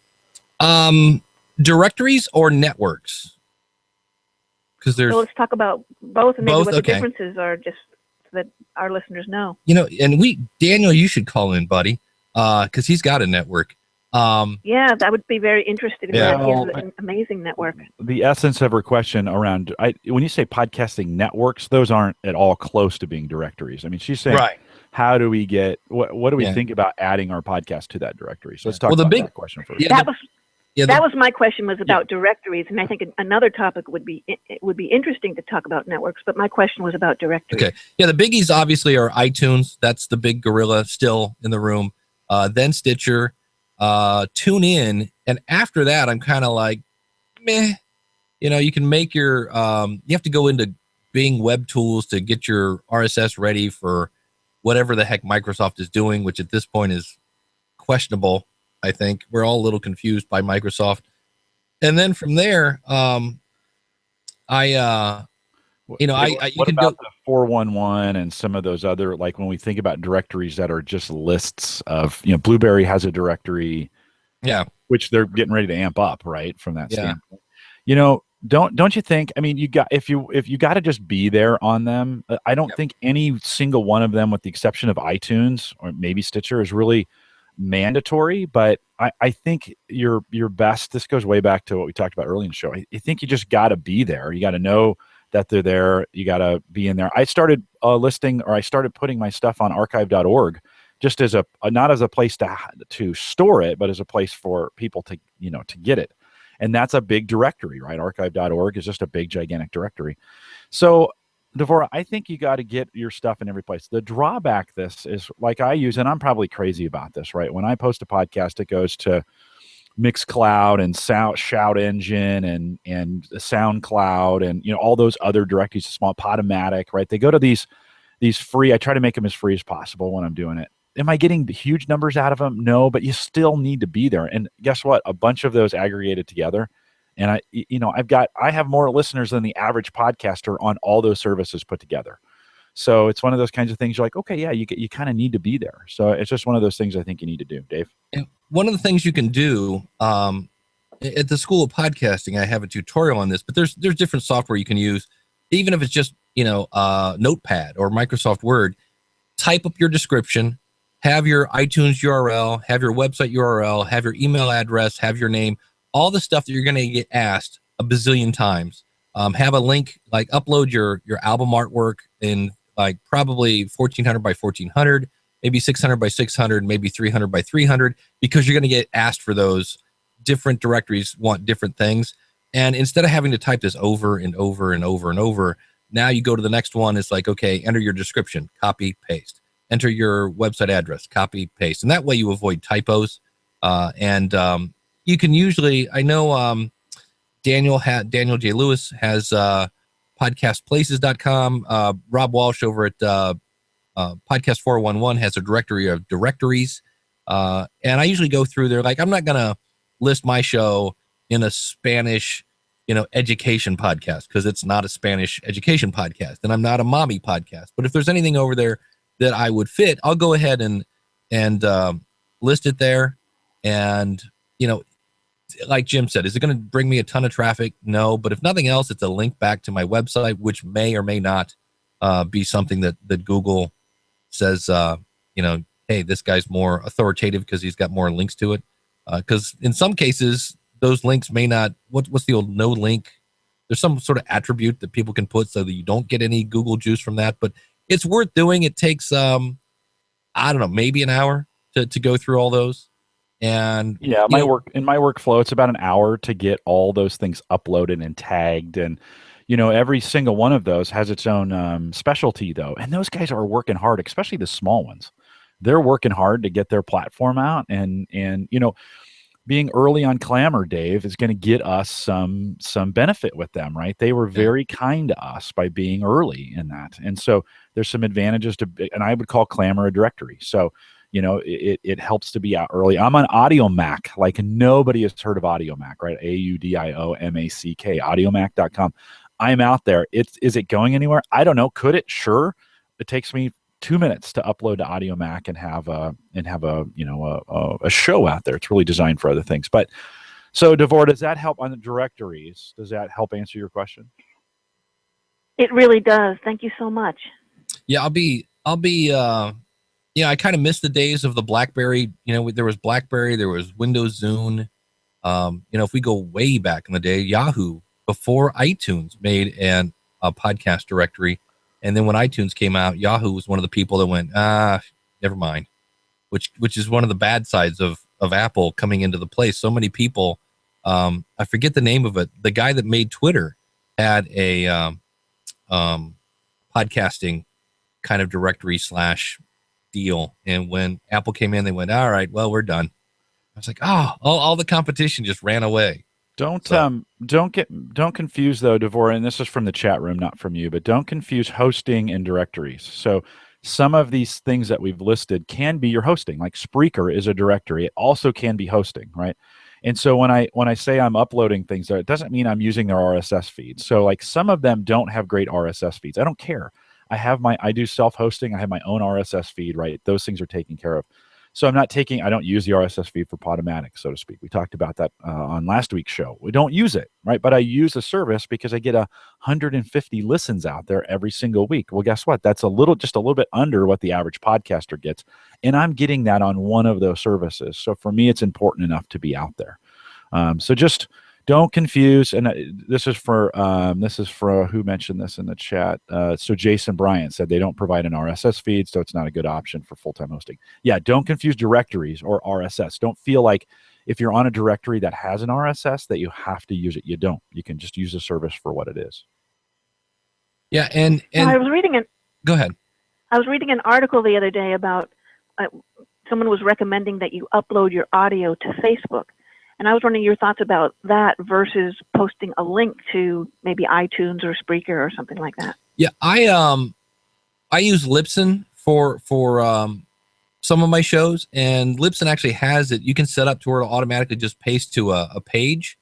Directories or networks? Because there's So let's talk about both and maybe Both? what the Okay. differences are, just so that our listeners know. and Daniel, you should call in, buddy, because he's got a network. Yeah, that would be very interesting. Yeah. He has an amazing network. The essence of her question around when you say podcasting networks, those aren't at all close to being directories. I mean, she's saying, Right. how do we get what do we Yeah. think about adding our podcast to that directory? So let's talk Well, the about big- that question first. Yeah, That was my question, was about directories, and I think another topic would be interesting to talk about networks. But my question was about directories. Okay. Yeah, the biggies obviously are iTunes. That's the big gorilla still in the room. Then Stitcher, TuneIn, and after that, I'm kind of like, meh. You can make your. You have to go into Bing Web Tools to get your RSS ready for whatever the heck Microsoft is doing, which at this point is questionable. I think we're all a little confused by Microsoft. And then from there, What you can about go the 411 and some of those other, like when we think about directories that are just lists of, Blueberry has a directory, which they're getting ready to amp up, right? From that standpoint, don't you think? I mean, if you got to just be there on them. I don't think any single one of them, with the exception of iTunes or maybe Stitcher, is really mandatory. But I think your best. This goes way back to what we talked about early in the show. I think you just got to be there. You got to know that they're there. You got to be in there. I started I started putting my stuff on archive.org just as not as a place to store it, but as a place for people to get it. And that's a big directory, right? Archive.org is just a big, gigantic directory. So, Devorah, I think you got to get your stuff in every place. The drawback this is, like I use, and I'm probably crazy about this, right? When I post a podcast, it goes to Mixcloud and Shout Engine and SoundCloud and all those other directories, small Podomatic, right? They go to these free. I try to make them as free as possible when I'm doing it. Am I getting huge numbers out of them? No, but you still need to be there. And guess what? A bunch of those aggregated together, and I have more listeners than the average podcaster on all those services put together. So it's one of those kinds of things you're like, okay, yeah, you kind of need to be there. So it's just one of those things I think you need to do, Dave. And one of the things you can do at the School of Podcasting, I have a tutorial on this, but there's different software you can use, even if it's just Notepad or Microsoft Word. Type up your description. Have your iTunes URL, have your website URL, have your email address, have your name, all the stuff that you're going to get asked a bazillion times. Have a link, like upload your album artwork in like probably 1400 by 1400, maybe 600 by 600, maybe 300 by 300, because you're going to get asked for those. Different directories want different things. And instead of having to type this over and over and over and over, now you go to the next one. It's like, okay, enter your description, copy, paste. Enter your website address, copy, paste. And that way you avoid typos. And you can usually, I know Daniel J. Lewis has podcastplaces.com. Rob Walsh over at Podcast 411 has a directory of directories. And I usually go through there. Like, I'm not going to list my show in a Spanish, education podcast, because it's not a Spanish education podcast. And I'm not a mommy podcast. But if there's anything over there that I would fit, I'll go ahead and list it there. And like Jim said, is it going to bring me a ton of traffic? No, but if nothing else, it's a link back to my website, which may or may not be something that Google says, hey, this guy's more authoritative because he's got more links to it. Because in some cases, those links may not. What's the old no link? There's some sort of attribute that people can put so that you don't get any Google juice from that. But it's worth doing. It takes I don't know, maybe an hour to go through all those. And yeah, my workflow, it's about an hour to get all those things uploaded and tagged. And, every single one of those has its own specialty, though. And those guys are working hard, especially the small ones. They're working hard to get their platform out. And being early on Clamor, Dave, is going to get us some benefit with them, right? They were very kind to us by being early in that. And so there's some advantages and I would call Clamor a directory. So, it helps to be out early. I'm on AudioMac, like nobody has heard of AudioMac, right? AudioMack, audiomac.com. I'm out there. Is it going anywhere? I don't know. Could it? Sure. It takes me 2 minutes to upload to AudioMac and have a show out there. It's really designed for other things. But so Devor, does that help on the directories? Does that help answer your question? It really does. Thank you so much. Yeah, I'll be I kind of miss the days of the BlackBerry. There was BlackBerry, there was Windows Zune. If we go way back in the day, Yahoo, before iTunes, made a podcast directory. And then when iTunes came out, Yahoo was one of the people that went, never mind, which is one of the bad sides of Apple coming into the place. So many people, I forget the name of it. The guy that made Twitter had a podcasting kind of directory / deal. And when Apple came in, they went, all right, well, we're done. I was like, all the competition just ran away. Don't confuse though, Devor, and this is from the chat room, not from you, but don't confuse hosting and directories. So some of these things that we've listed can be your hosting, like Spreaker is a directory. It also can be hosting, right? And so when I say I'm uploading things there, it doesn't mean I'm using their RSS feeds. So like some of them don't have great RSS feeds. I don't care. I do self-hosting. I have my own RSS feed, right? Those things are taken care of. So I don't use the RSS feed for Podomatic, so to speak. We talked about that on last week's show. We don't use it, right? But I use the service because I get 150 listens out there every single week. Well, guess what? That's just a little bit under what the average podcaster gets. And I'm getting that on one of those services. So for me, it's important enough to be out there. So just don't confuse. And this is for who mentioned this in the chat. So Jason Bryant said they don't provide an RSS feed, so it's not a good option for full-time hosting. Yeah, don't confuse directories or RSS. Don't feel like if you're on a directory that has an RSS that you have to use it. You don't. You can just use the service for what it is. Yeah, and I was reading Go ahead. I was reading an article the other day about someone was recommending that you upload your audio to Facebook. And I was wondering your thoughts about that versus posting a link to maybe iTunes or Spreaker or something like that. Yeah, I use Libsyn for some of my shows, and Libsyn actually has it. You can set up to where it'll automatically just paste to a page.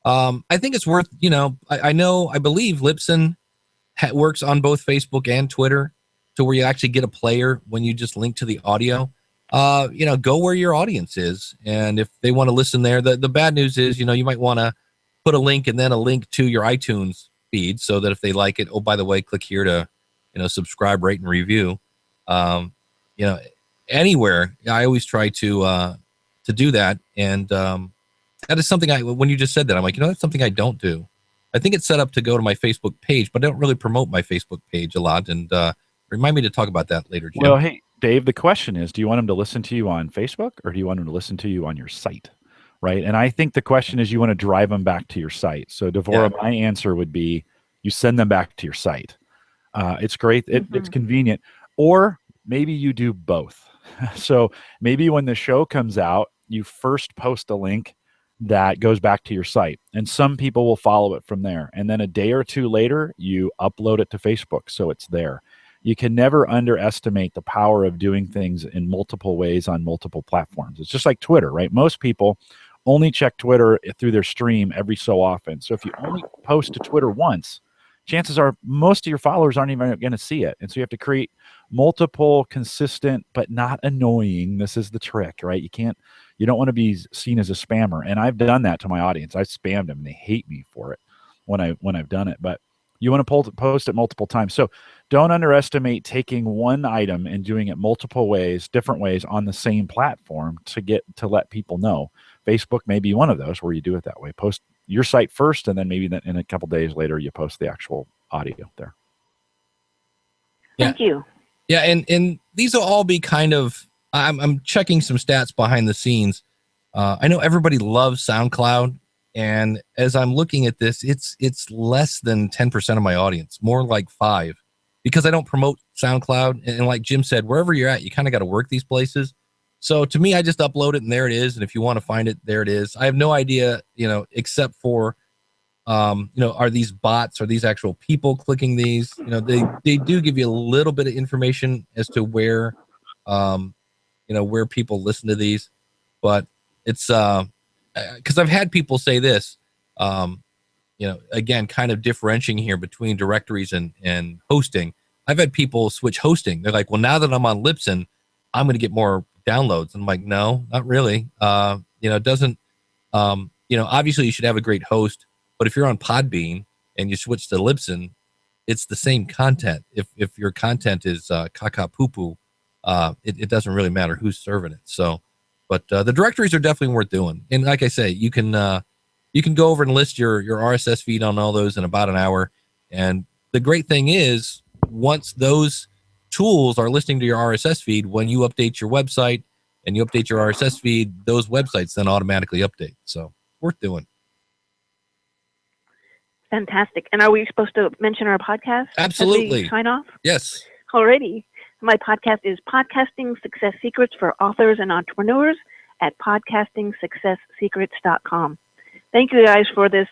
I think it's worth, I believe Libsyn works on both Facebook and Twitter to where you actually get a player when you just link to the audio. Go where your audience is. And if they want to listen there, the bad news is, you might want to put a link and then a link to your iTunes feed so that if they like it, oh, by the way, click here to, subscribe, rate, and review. Anywhere. I always try to do that. And that is something when you just said that, I'm like, that's something I don't do. I think it's set up to go to my Facebook page, but I don't really promote my Facebook page a lot. And remind me to talk about that later, Jim. Well, hey, Dave, the question is, do you want them to listen to you on Facebook or do you want them to listen to you on your site? Right. And I think the question is you want to drive them back to your site. So Devora, my answer would be you send them back to your site. It's great. It's convenient. Or maybe you do both. So maybe when the show comes out, you first post a link that goes back to your site. And some people will follow it from there. And then a day or two later, you upload it to Facebook. So it's there. You can never underestimate the power of doing things in multiple ways on multiple platforms. It's just like Twitter, right? Most people only check Twitter through their stream every so often. So if you only post to Twitter once, chances are most of your followers aren't even going to see it. And so you have to create multiple consistent but not annoying. This is the trick, right? You don't want to be seen as a spammer. And I've done that to my audience. I've spammed them and they hate me for it when I've done it. But you want to post it multiple times. So don't underestimate taking one item and doing it multiple ways, different ways on the same platform to let people know. Facebook may be one of those where you do it that way. Post your site first, and then maybe in a couple days later, you post the actual audio there. Thank you. Yeah, and these will all be kind of, I'm checking some stats behind the scenes. I know everybody loves SoundCloud, and as I'm looking at this, it's less than 10% of my audience, more like 5%, because I don't promote SoundCloud. And like Jim said, wherever you're at, you kind of got to work these places. So to me, I just upload it and there it is. And if you want to find it, there it is. I have no idea, except for, are these bots? Are these actual people clicking these? They do give you a little bit of information as to where, where people listen to these, but it's, because I've had people say this, again, kind of differentiating here between directories and hosting. I've had people switch hosting. They're like, well, now that I'm on Libsyn, I'm going to get more downloads. And I'm like, no, not really. It doesn't, obviously you should have a great host, but if you're on Podbean and you switch to Libsyn, it's the same content. If your content is caca poo poo, it doesn't really matter who's serving it. So, but the directories are definitely worth doing. And like I say, you can go over and list your RSS feed on all those in about an hour. And the great thing is, once those tools are listening to your RSS feed, when you update your website and you update your RSS feed, those websites then automatically update. So worth doing. Fantastic. And are we supposed to mention our podcast? Absolutely. As we sign off? Yes. Alrighty. My podcast is Podcasting Success Secrets for Authors and Entrepreneurs at podcastingsuccesssecrets.com. Thank you guys for this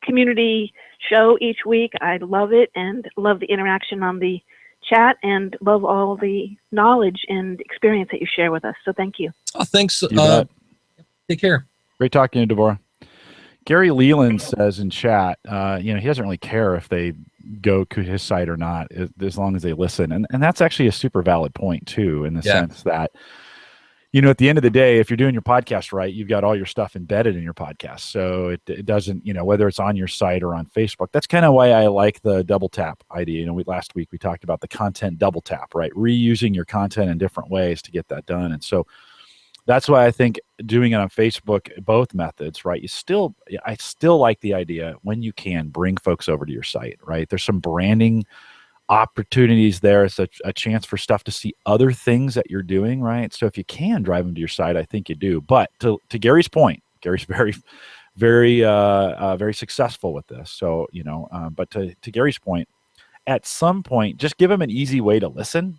community show each week. I love it and love the interaction on the chat and love all the knowledge and experience that you share with us. So thank you. Oh, thanks. Take care. Great talking to you, Deborah. Gary Leland says in chat, he doesn't really care if they go to his site or not, as long as they listen. And that's actually a super valid point too, in the sense that, at the end of the day, if you're doing your podcast right, you've got all your stuff embedded in your podcast. So it doesn't, whether it's on your site or on Facebook. That's kind of why I like the double tap idea. Last week we talked about the content double tap, right? Reusing your content in different ways to get that done. And so that's why I think doing it on Facebook, both methods, right? I still like the idea, when you can, bring folks over to your site, right? There's some branding opportunities there. It's a chance for stuff to see other things that you're doing, right? So if you can drive them to your site, I think you do. But to Gary's point, Gary's very, very, very successful with this. So, but to Gary's point, at some point, just give them an easy way to listen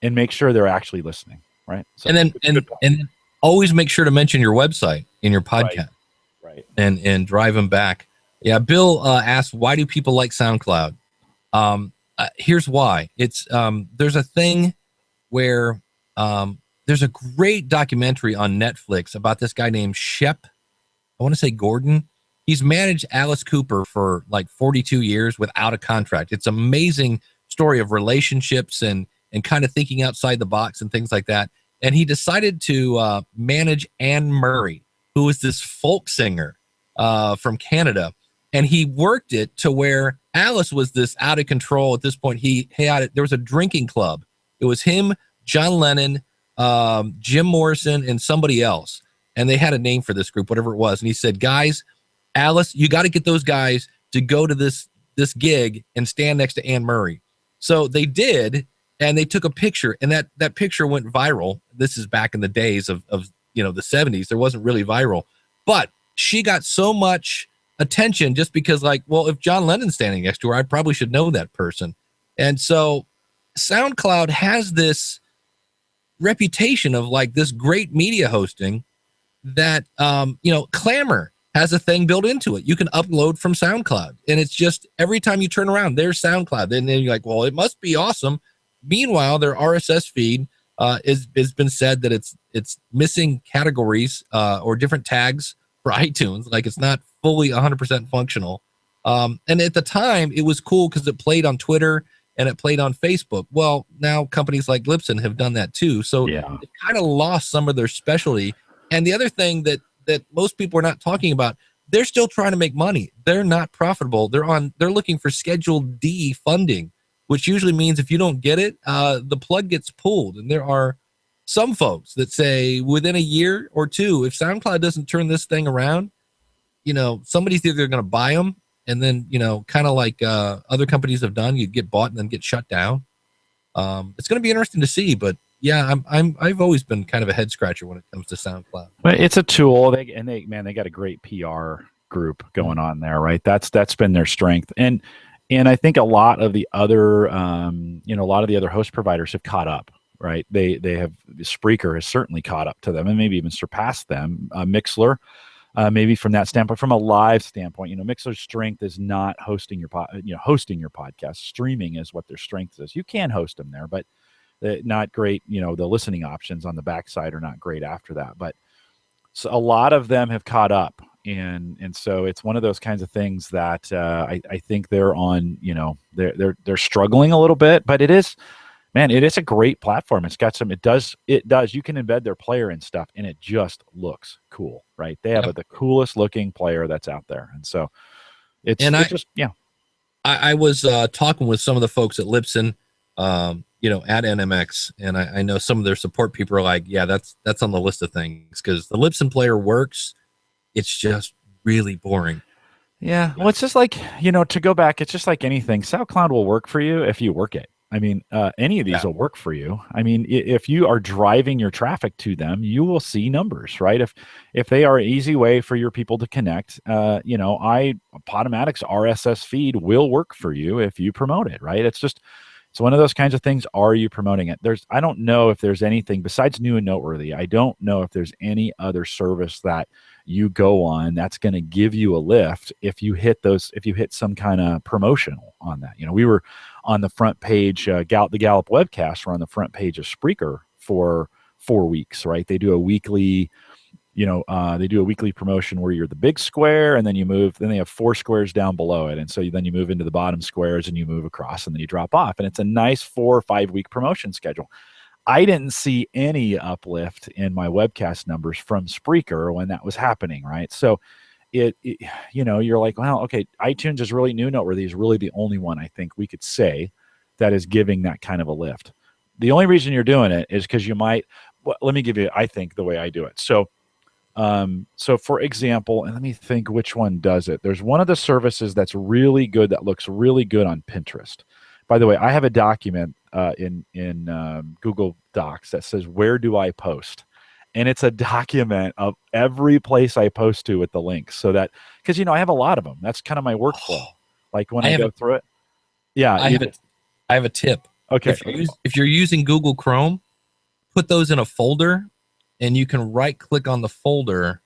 and make sure they're actually listening, right? So and then always make sure to mention your website in your podcast, right? And drive them back. Yeah. Bill asked, why do people like SoundCloud? Here's why. It's there's a thing where there's a great documentary on Netflix about this guy named Shep. I want to say Gordon. He's managed Alice Cooper for like 42 years without a contract. It's an amazing story of relationships and kind of thinking outside the box and things like that. And he decided to manage Anne Murray, who is this folk singer from Canada. And he worked it to where Alice was this out of control. At this point, there was a drinking club. It was him, John Lennon, Jim Morrison, and somebody else. And they had a name for this group, whatever it was. And he said, guys, Alice, you got to get those guys to go to this gig and stand next to Anne Murray. So they did, and they took a picture, and that picture went viral. This is back in the days of the 70s. There wasn't really viral. But she got so much attention just because, if John Lennon's standing next to her, I probably should know that person. And so SoundCloud has this reputation of this great media hosting that, Clamor has a thing built into it. You can upload from SoundCloud, and it's just every time you turn around, there's SoundCloud. And then you're like, well, it must be awesome. Meanwhile, their RSS feed has been said that it's missing categories or different tags for iTunes. Like, it's not fully 100% functional. And at the time, it was cool because it played on Twitter and it played on Facebook. Well, now companies like Libsyn have done that too. So it kind of lost some of their specialty. And the other thing that most people are not talking about, they're still trying to make money. They're not profitable. They're looking for Schedule D funding, which usually means if you don't get it, the plug gets pulled. And there are some folks that say within a year or two, if SoundCloud doesn't turn this thing around, somebody's either going to buy them, and then, kind of like other companies have done, you get bought and then get shut down. It's going to be interesting to see, but yeah, I've always been kind of a head scratcher when it comes to SoundCloud. Well, it's a tool. They got a great PR group going on there, right? That's been their strength. And I think a lot of the other, host providers have caught up, right? They have, Spreaker has certainly caught up to them and maybe even surpassed them. Mixler, maybe from that standpoint, from a live standpoint, Mixler's strength is not hosting your podcast. Streaming is what their strength is. You can host them there, but not great. The listening options on the backside are not great after that. But so a lot of them have caught up, and so it's one of those kinds of things that I think they're on. They're struggling a little bit, but it is a great platform. It's got some. It does. You can embed their player and stuff, and it just looks cool, right? They have the coolest looking player that's out there, and so I was talking with some of the folks at Libsyn, at NMX, and I know some of their support people are like, yeah, that's on the list of things, because the Libsyn player works. It's just really boring. Yeah. Well, it's just like, to go back, it's just like anything. SoundCloud will work for you if you work it. I mean, any of these will work for you. I mean, if you are driving your traffic to them, you will see numbers, right? If they are an easy way for your people to connect, Podomatic's RSS feed will work for you if you promote it, right? It's one of those kinds of things. Are you promoting it? I don't know if there's anything besides New and Noteworthy. I don't know if there's any other service that you go on that's going to give you a lift if you hit some kind of promotional on that. We were on the front page, the Gallup webcasts were on the front page of Spreaker for 4 weeks, right? They do a weekly, promotion where you're the big square, and then then they have 4 squares down below it. And so then you move into the bottom squares and you move across and then you drop off. And it's a nice 4 or 5 week promotion schedule. I didn't see any uplift in my webcast numbers from Spreaker when that was happening, right? So you're like, well, okay, iTunes is really new. Noteworthy is really the only one I think we could say that is giving that kind of a lift. The only reason you're doing it is because you might. Well, let me give you, I think, the way I do it. So for example, and let me think which one does it. There's one of the services that's really good, that looks really good on Pinterest. By the way, I have a document in Google Docs that says, where do I post? And it's a document of every place I post to with the links, so that, because I have a lot of them. That's kind of my workflow. Like when I go through it. Yeah, I have a tip. Okay. If you're using Google Chrome, put those in a folder, and you can right click on the folder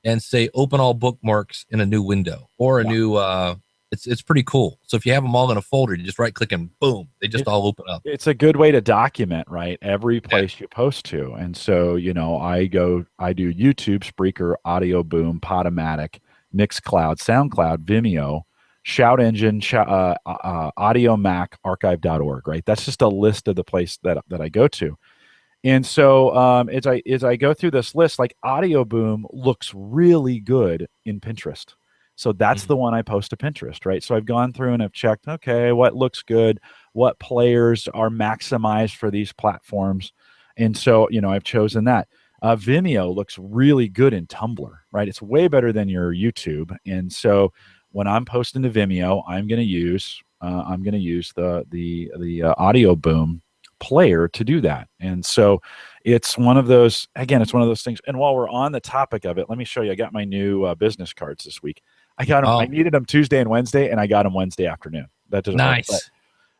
and say open all bookmarks in a new window or a new it's pretty cool. So if you have them all in a folder, you just right click and boom, they just all open up. It's a good way to document, right? Every place you post to. And so, I do YouTube, Spreaker, Audio Boom, Podomatic, Mixcloud, SoundCloud, Vimeo, Shout Engine, Audio Mac, archive.org, right? That's just a list of the place that I go to. And so as I go through this list, like Audio Boom looks really good in Pinterest. So that's the one I post to Pinterest, right? So I've gone through and I've checked, okay, what looks good, what players are maximized for these platforms. And so, I've chosen that. Vimeo looks really good in Tumblr, right? It's way better than your YouTube. And so when I'm posting to Vimeo, I'm going to use the Audio Boom player to do that. And so it's one of those things. And while we're on the topic of it, let me show you. I got my new business cards this week. I got them. I needed them Tuesday and Wednesday, and I got them Wednesday afternoon. That doesn't nice. Work,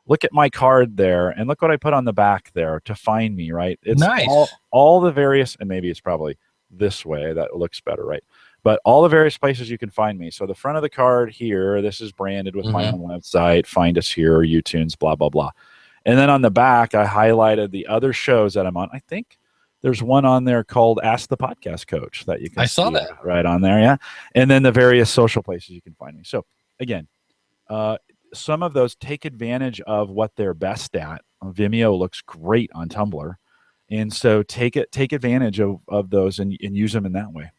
look at my card there, and look what I put on the back there to find me. Right, it's nice. All the various, and maybe it's probably this way that looks better, right? But all the various places you can find me. So the front of the card here, this is branded with my own website. Find us here, YouTunes, blah blah blah. And then on the back, I highlighted the other shows that I'm on. I think there's one on there called Ask the Podcast Coach that you can I saw that right on there, yeah. And then the various social places you can find me. So again, some of those take advantage of what they're best at. Vimeo looks great on Tumblr, and so take advantage of those and use them in that way.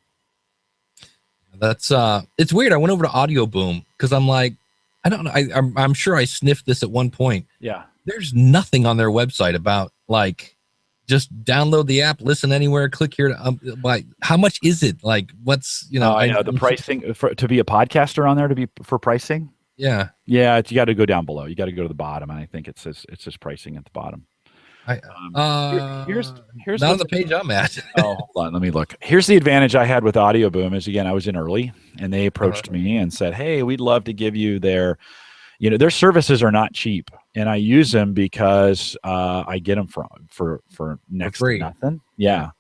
That's it's weird. I went over to Audio Boom because I'm like, I don't know. I'm sure I sniffed this at one point. Yeah. There's nothing on their website about like just download the app, listen anywhere, click here. Like, how much is it? Like, what's I know the pricing to be a podcaster on there for pricing. Yeah. Yeah, you got to go down below. You got to go to the bottom, and I think it says pricing at the bottom. Here's not on the page I'm at. Oh, hold on, let me look. Here's the advantage I had with Audio Boom is, again, I was in early, and they approached me and said, "Hey, we'd love to give you their services are not cheap, and I use them because I get them for next to nothing." Yeah,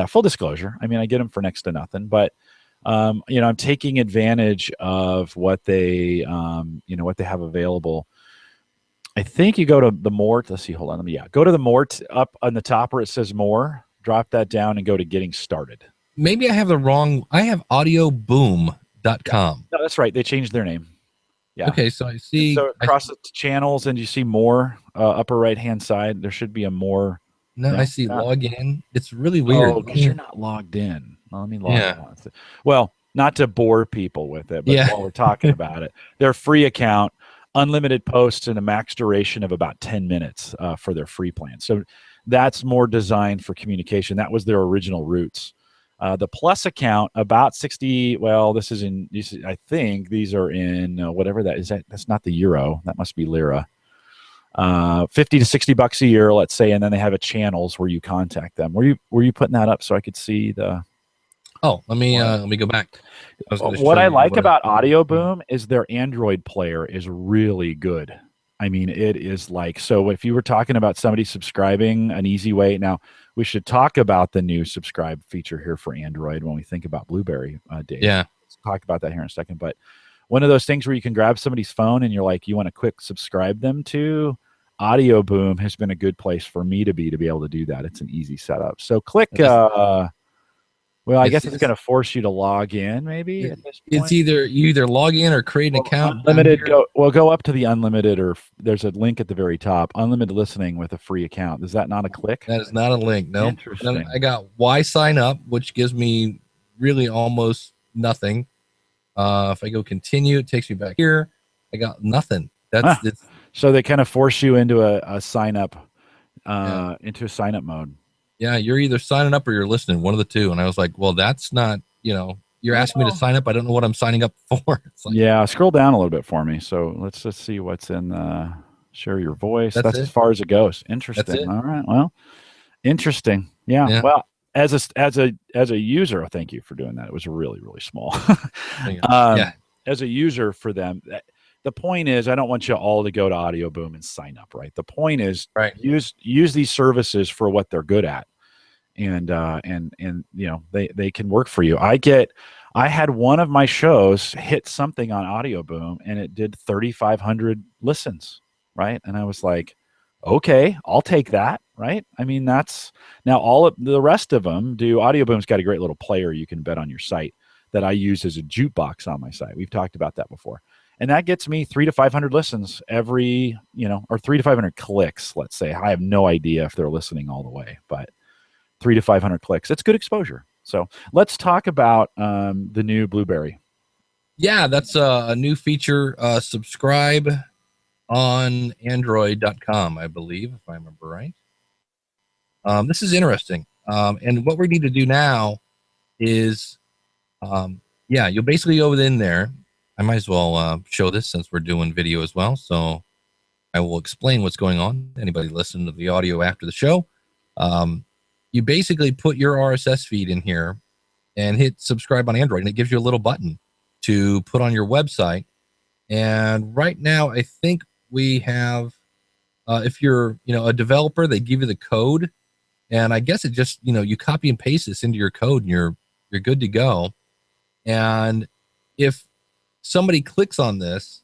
full disclosure. I mean, I get them for next to nothing, but I'm taking advantage of what they what they have available. I think you go to the more. Let's see. Hold on. Go to the more up on the top where it says more. Drop that down and go to getting started. Maybe I have the wrong. I have audioboom.com. No, that's right. They changed their name. Yeah. Okay. So I see. So across the channels, and you see more upper right hand side. There should be a more. No, I see log in. It's really weird. Oh, because you're not logged in. Well, let me log in. Well, not to bore people with it, but while we're talking about it, their free account. Unlimited posts and a max duration of about 10 minutes for their free plan. So that's more designed for communication. That was their original roots. The Plus account, about 60. Well, I think these are in whatever that is. That's not the euro. That must be lira. $50 to $60 a year, let's say, and then they have a channels where you contact them. Were you putting that up so I could see the? Oh, let me go back. What I like about Audio Boom is their Android player is really good. I mean, it is like, so if you were talking about somebody subscribing, an easy way. Now, we should talk about the new subscribe feature here for Android when we think about Blueberry, Dave. Yeah. Let's talk about that here in a second. But one of those things where you can grab somebody's phone and you're like, you want to quick subscribe them to, Audio Boom has been a good place for me to be able to do that. It's an easy setup. So click... Well, I guess it's going to force you to log in, maybe. At this point. It's you either log in or create an account. Unlimited. Go up to the unlimited, or there's a link at the very top. Unlimited listening with a free account. Is that not a click? That is not a link. No. Interesting. I got why sign up, which gives me really almost nothing. If I go continue, it takes me back here. I got nothing. So they kind of force you into a sign up, into a sign up mode. Yeah, you're either signing up or you're listening, one of the two. And I was like, well, that's not, you're asking me to sign up. I don't know what I'm signing up for. It's like, yeah, scroll down a little bit for me. So let's just see what's in share your voice. That's as far as it goes. Interesting. All right. Well, interesting. Yeah. Well, as a user, thank you for doing that. It was really, really small. As a user for them, the point is, I don't want you all to go to Audio Boom and sign up, right? The point is, use these services for what they're good at, and they can work for you. I had one of my shows hit something on Audio Boom, and it did 3,500 listens, right? And I was like, okay, I'll take that, right? I mean, that's now all of the rest of them do. Audio Boom's got a great little player you can embed on your site that I use as a jukebox on my site. We've talked about that before. And that gets me 300 to 500 listens every, or 300 to 500 clicks, let's say. I have no idea if they're listening all the way, but 300 to 500 clicks. It's good exposure. So let's talk about the new Blueberry. Yeah, that's a new feature. Subscribe on Android.com, I believe, if I remember right. This is interesting. And what we need to do now is, you'll basically go in there. I might as well show this since we're doing video as well. So I will explain what's going on. Anybody listen to the audio after the show. You basically put your RSS feed in here and hit subscribe on Android, and it gives you a little button to put on your website. And right now, I think we have, if you're a developer, they give you the code. And I guess it just, you copy and paste this into your code and you're good to go. And if somebody clicks on this,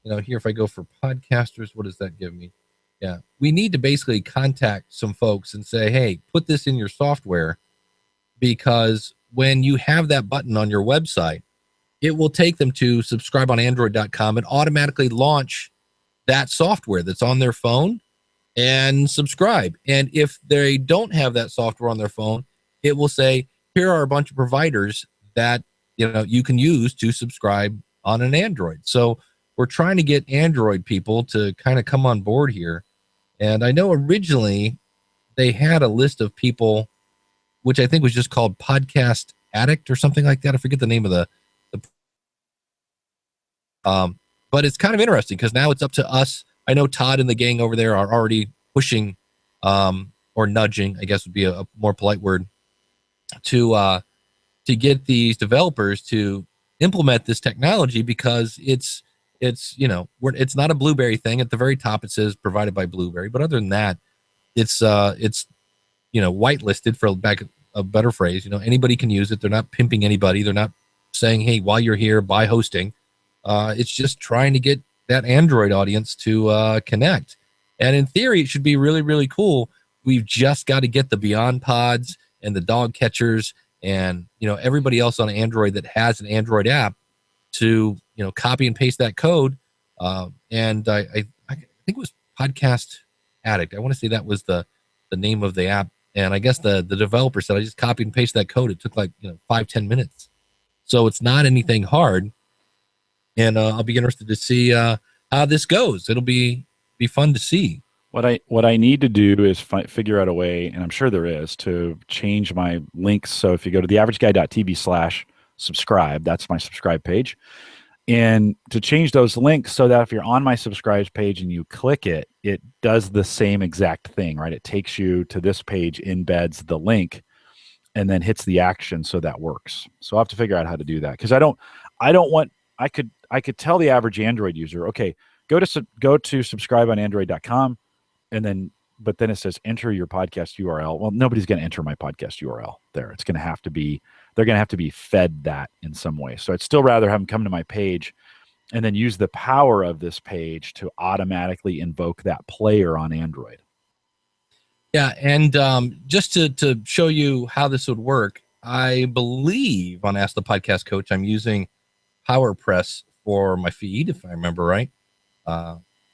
here, if I go for podcasters, what does that give me? Yeah, we need to basically contact some folks and say, hey, put this in your software, because when you have that button on your website, it will take them to subscribeonandroid.com and automatically launch that software that's on their phone and subscribe. And if they don't have that software on their phone, it will say, here are a bunch of providers that you can use to subscribe on an Android. So we're trying to get Android people to kind of come on board here. And I know originally they had a list of people, which I think was just called Podcast Addict or something like that. I forget the name of the but it's kind of interesting because now it's up to us. I know Todd and the gang over there are already pushing or nudging, I guess would be a more polite word, to get these developers to implement this technology, because it's not a Blueberry thing. At the very top it says provided by Blueberry, but other than that, it's whitelisted, for back a better phrase. Anybody can use it. They're not pimping anybody. They're not saying, hey, while you're here, buy hosting. It's just trying to get that Android audience to connect. And in theory, it should be really, really cool. We've just got to get the Beyond Pods and the dog catchers and everybody else on Android that has an Android app to copy and paste that code. And I think it was Podcast Addict. I want to say that was the name of the app. And I guess the developer said I just copied and pasted that code. It took 5-10 minutes. So it's not anything hard. And I'll be interested to see how this goes. It'll be fun to see. What I need to do is figure out a way, and I'm sure there is, to change my links. So if you go to theaverageguy.tv/subscribe, that's my subscribe page, and to change those links so that if you're on my subscribe page and you click it, it does the same exact thing, right? It takes you to this page, embeds the link, and then hits the action, so that works. So I'll have to figure out how to do that, because I don't want. I could tell the average Android user, okay, go to subscribeonandroid.com, but then it says enter your podcast URL. Well, nobody's going to enter my podcast URL there. It's going to have to be, they're going to have to be fed that in some way. So I'd still rather have them come to my page and then use the power of this page to automatically invoke that player on Android. Yeah, and just to show you how this would work, I believe on Ask the Podcast Coach, I'm using PowerPress for my feed, if I remember right.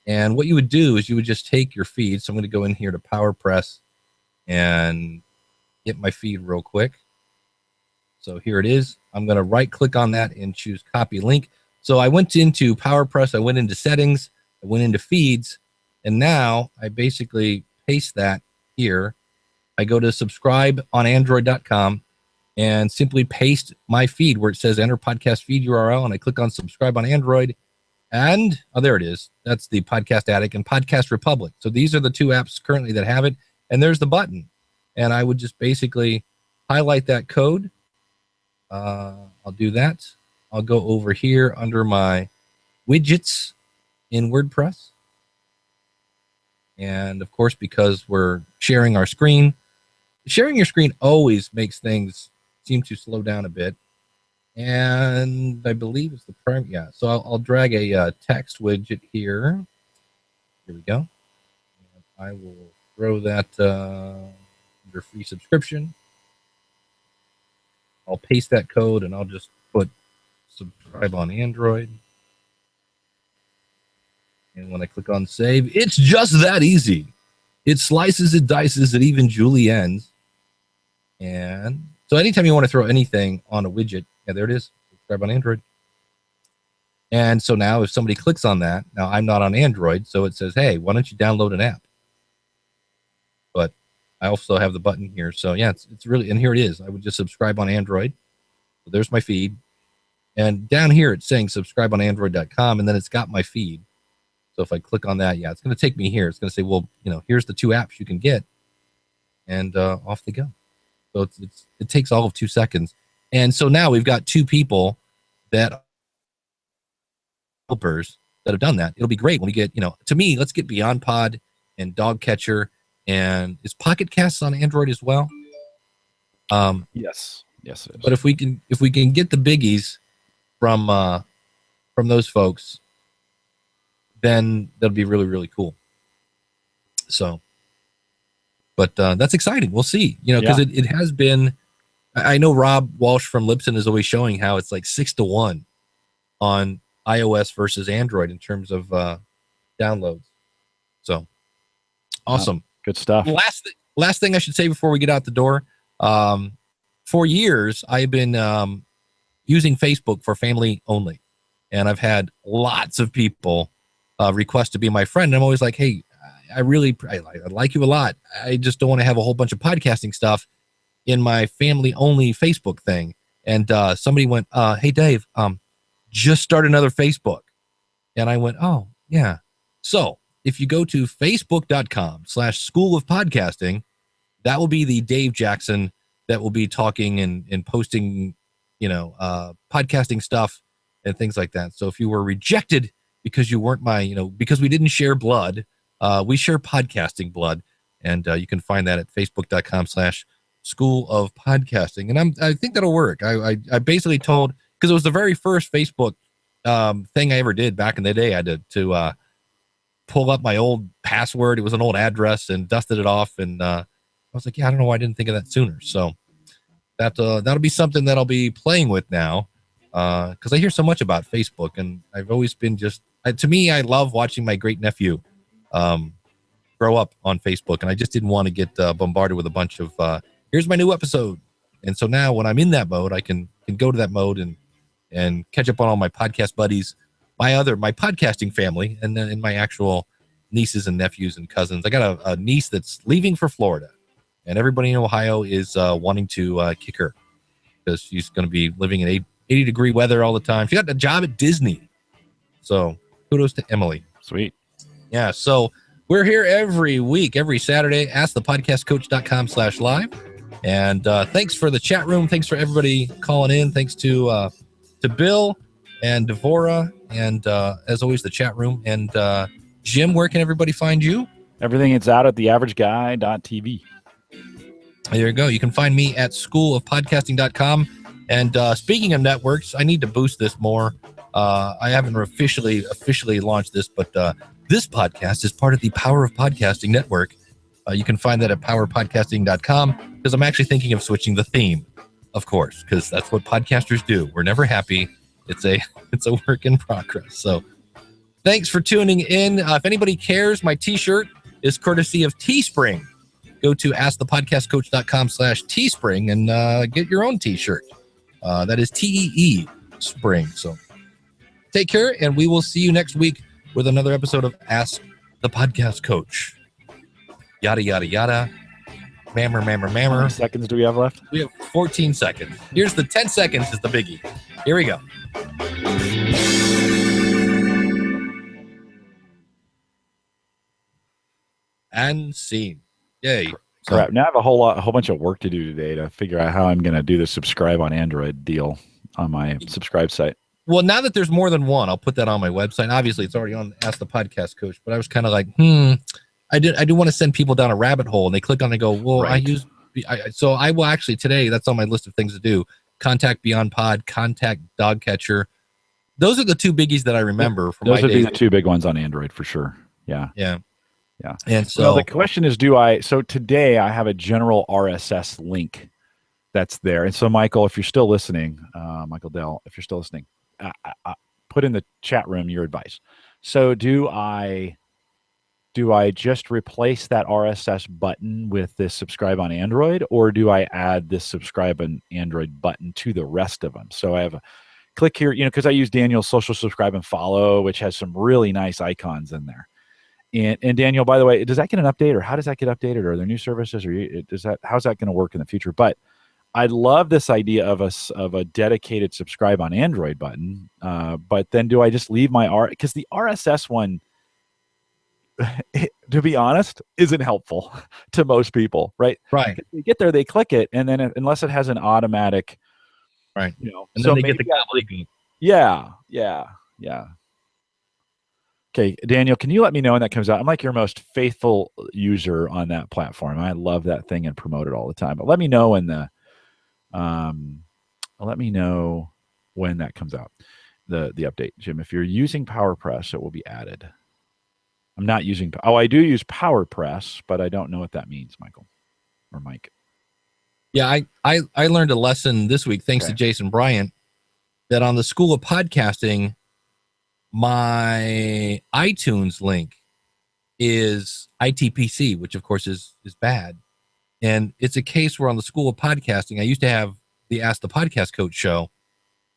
And what you would do is you would just take your feed. So I'm going to go in here to PowerPress and get my feed real quick. So here it is. I'm going to right click on that and choose copy link. So I went into PowerPress, I went into settings, I went into feeds, and now I basically paste that here. I go to subscribeonandroid.com and simply paste my feed where it says enter podcast feed URL, and I click on subscribe on Android. And there it is. That's the Podcast Addict and Podcast Republic. So these are the two apps currently that have it. And there's the button. And I would just basically highlight that code. I'll do that. I'll go over here under my widgets in WordPress. And of course, because we're sharing our screen, sharing your screen always makes things seem to slow down a bit. And I believe it's the prime. Yeah. So I'll drag a text widget here. Here we go. And I will throw that under free subscription. I'll paste that code and I'll just put subscribe on Android. And when I click on save, it's just that easy. It slices, it dices, it even juliennes. And so anytime you want to throw anything on a widget, yeah, there it is. Subscribe on Android. And so now if somebody clicks on that, now I'm not on Android, so it says, hey, why don't you download an app? But I also have the button here. So yeah, it's really, and here it is. I would just subscribe on Android. So there's my feed. And down here, it's saying subscribeonandroid.com, and then it's got my feed. So if I click on that, yeah, it's going to take me here. It's going to say, well, here's the two apps you can get. And off they go. So it takes all of 2 seconds. And so now we've got two people that helpers that have done that. It'll be great when we get, to me, let's get Beyond Pod and Dog Catcher. And is Pocket Casts on Android as well? Yes, it is. But if we can get the biggies from those folks, then that'll be really, really cool. So, but that's exciting. We'll see, because it has been. I know Rob Walsh from Libsyn is always showing how it's like 6-1 on iOS versus Android in terms of downloads. So awesome. Good stuff. Last thing I should say before we get out the door. For years, I've been using Facebook for family only. And I've had lots of people request to be my friend. And I'm always like, hey, I like you a lot. I just don't want to have a whole bunch of podcasting stuff in my family only Facebook thing. And somebody went, hey, Dave, just start another Facebook. And I went, oh, yeah. So if you go to facebook.com/School of Podcasting, that will be the Dave Jackson that will be talking and posting, podcasting stuff and things like that. So if you were rejected because you weren't because we didn't share blood, we share podcasting blood. And you can find that at facebook.com/School of Podcasting. And I think that'll work. I basically told, because it was the very first Facebook thing I ever did back in the day. I had to pull up my old password. It was an old address, and dusted it off. And I was like, yeah, I don't know why I didn't think of that sooner. So that'll be something that I'll be playing with now, because I hear so much about Facebook, and I've always been to me, I love watching my great nephew grow up on Facebook, and I just didn't want to get bombarded with a bunch of here's my new episode. And so now when I'm in that mode, I can go to that mode and catch up on all my podcast buddies, my podcasting family, and then my actual nieces and nephews and cousins. I got a niece that's leaving for Florida, and everybody in Ohio is wanting to kick her because she's going to be living in 80-degree weather all the time. She got a job at Disney. So kudos to Emily. Sweet. Yeah. So we're here every week, every Saturday. AskThePodcastCoach.com/live. And thanks for the chat room. Thanks for everybody calling in. Thanks to Bill and Devora, and as always, the chat room. And Jim, where can everybody find you? Everything is out at theaverageguy.tv. There you go. You can find me at schoolofpodcasting.com. And speaking of networks, I need to boost this more. I haven't officially launched this, but this podcast is part of the Power of Podcasting Network. You can find that at powerpodcasting.com, because I'm actually thinking of switching the theme, of course, because that's what podcasters do. We're never happy. It's a work in progress. So thanks for tuning in. If anybody cares, my t-shirt is courtesy of Teespring. Go to askthepodcastcoach.com/Teespring and get your own t-shirt. That is TEE Spring. So take care, and we will see you next week with another episode of Ask the Podcast Coach. Yada, yada, yada. Mammer. How many seconds do we have left? We have 14 seconds. Here's the 10 seconds is the biggie. Here we go. And scene. Yay. So, Crap. Now I have a whole bunch of work to do today to figure out how I'm going to do the subscribe on Android deal on my subscribe site. well, now that there's more than one, I'll put that on my website. Obviously, it's already on Ask the Podcast Coach, but I was kind of like, I do want to send people down a rabbit hole, and they click on it and go, well, Right. So I will actually today, that's on my list of things to do. Contact Beyond Pod, contact Dog Catcher. Those are the two biggies that I remember from Those my would be days. the two big ones on Android for sure. Yeah. Yeah. Yeah. And So so the question is, so today I have a general RSS link that's there. And so Michael, if you're still listening, Michael Dell, if you're still listening, put in the chat room your advice. So do I just replace that RSS button with this subscribe on Android, or do I add this subscribe on Android button to the rest of them? So I have a click here, because I use Daniel's social subscribe and follow, which has some really nice icons in there. And Daniel, by the way, does that get an update, or how does that get updated? Are there new services, or how's that going to work in the future? But I love this idea of a dedicated subscribe on Android button. But then do I just leave because the RSS one, to be honest, isn't helpful to most people, right? right. They get there, they click it, and then unless it has an automatic, Right. so And then they maybe get the gobbledygook. Yeah. Okay, Daniel, can you let me know when that comes out? I'm like your most faithful user on that platform. I love that thing and promote it all the time. But let me know when that comes out, the update, Jim. If you're using PowerPress, it will be added. I'm not using. I do use PowerPress, but I don't know what that means, Michael or Mike. Yeah, I learned a lesson this week thanks to Okay. Jason Bryant that on the School of Podcasting, my iTunes link is ITPC, which of course is bad. And it's a case where on the School of Podcasting, I used to have the Ask the Podcast Coach show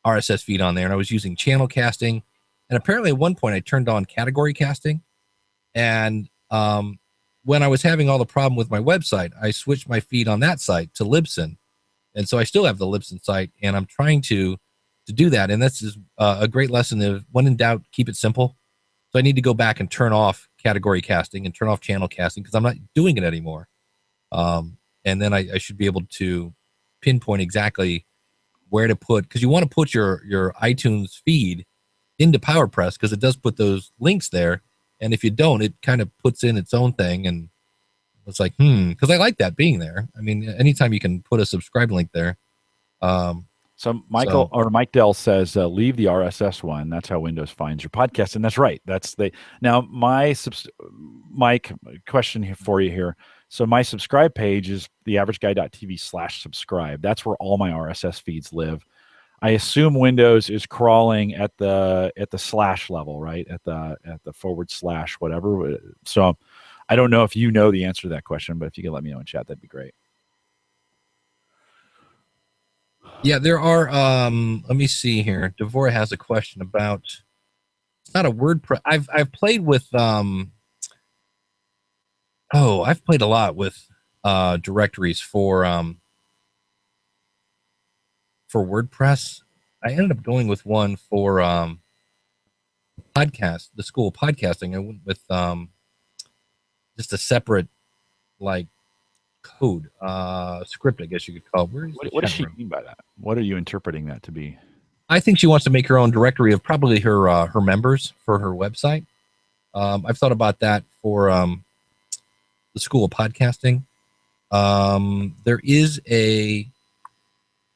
RSS feed on there, and I was using channel casting. And apparently at one point I turned on category casting. And when I was having all the problem with my website, I switched my feed on that site to Libsyn. And so I still have the Libsyn site, and I'm trying to do that. And this is a great lesson of, when in doubt, keep it simple. So I need to go back and turn off category casting and turn off channel casting because I'm not doing it anymore. And then I should be able to pinpoint exactly where to put, because you want to put your iTunes feed into PowerPress because it does put those links there. And if you don't, it kind of puts in its own thing. And it's like, because I like that being there. I mean, anytime you can put a subscribe link there. So Mike Dell says, leave the RSS one. That's how Windows finds your podcast. And that's right. Now Mike, question here for you here. So my subscribe page is theaverageguy.tv/subscribe. That's where all my RSS feeds live. I assume Windows is crawling at the slash level, right? At the / whatever. So I don't know if you know the answer to that question, but if you could let me know in chat, that'd be great. Yeah, there are, let me see here. Devora has a question about, it's not a WordPress. I've played with, I've played a lot with directories for WordPress. I ended up going with one for podcast, the School of Podcasting. I went with just a separate, like, code script, I guess you could call it. What does she mean by that? What are you interpreting that to be? I think she wants to make her own directory of probably her members for her website. I've thought about that for the School of Podcasting. There is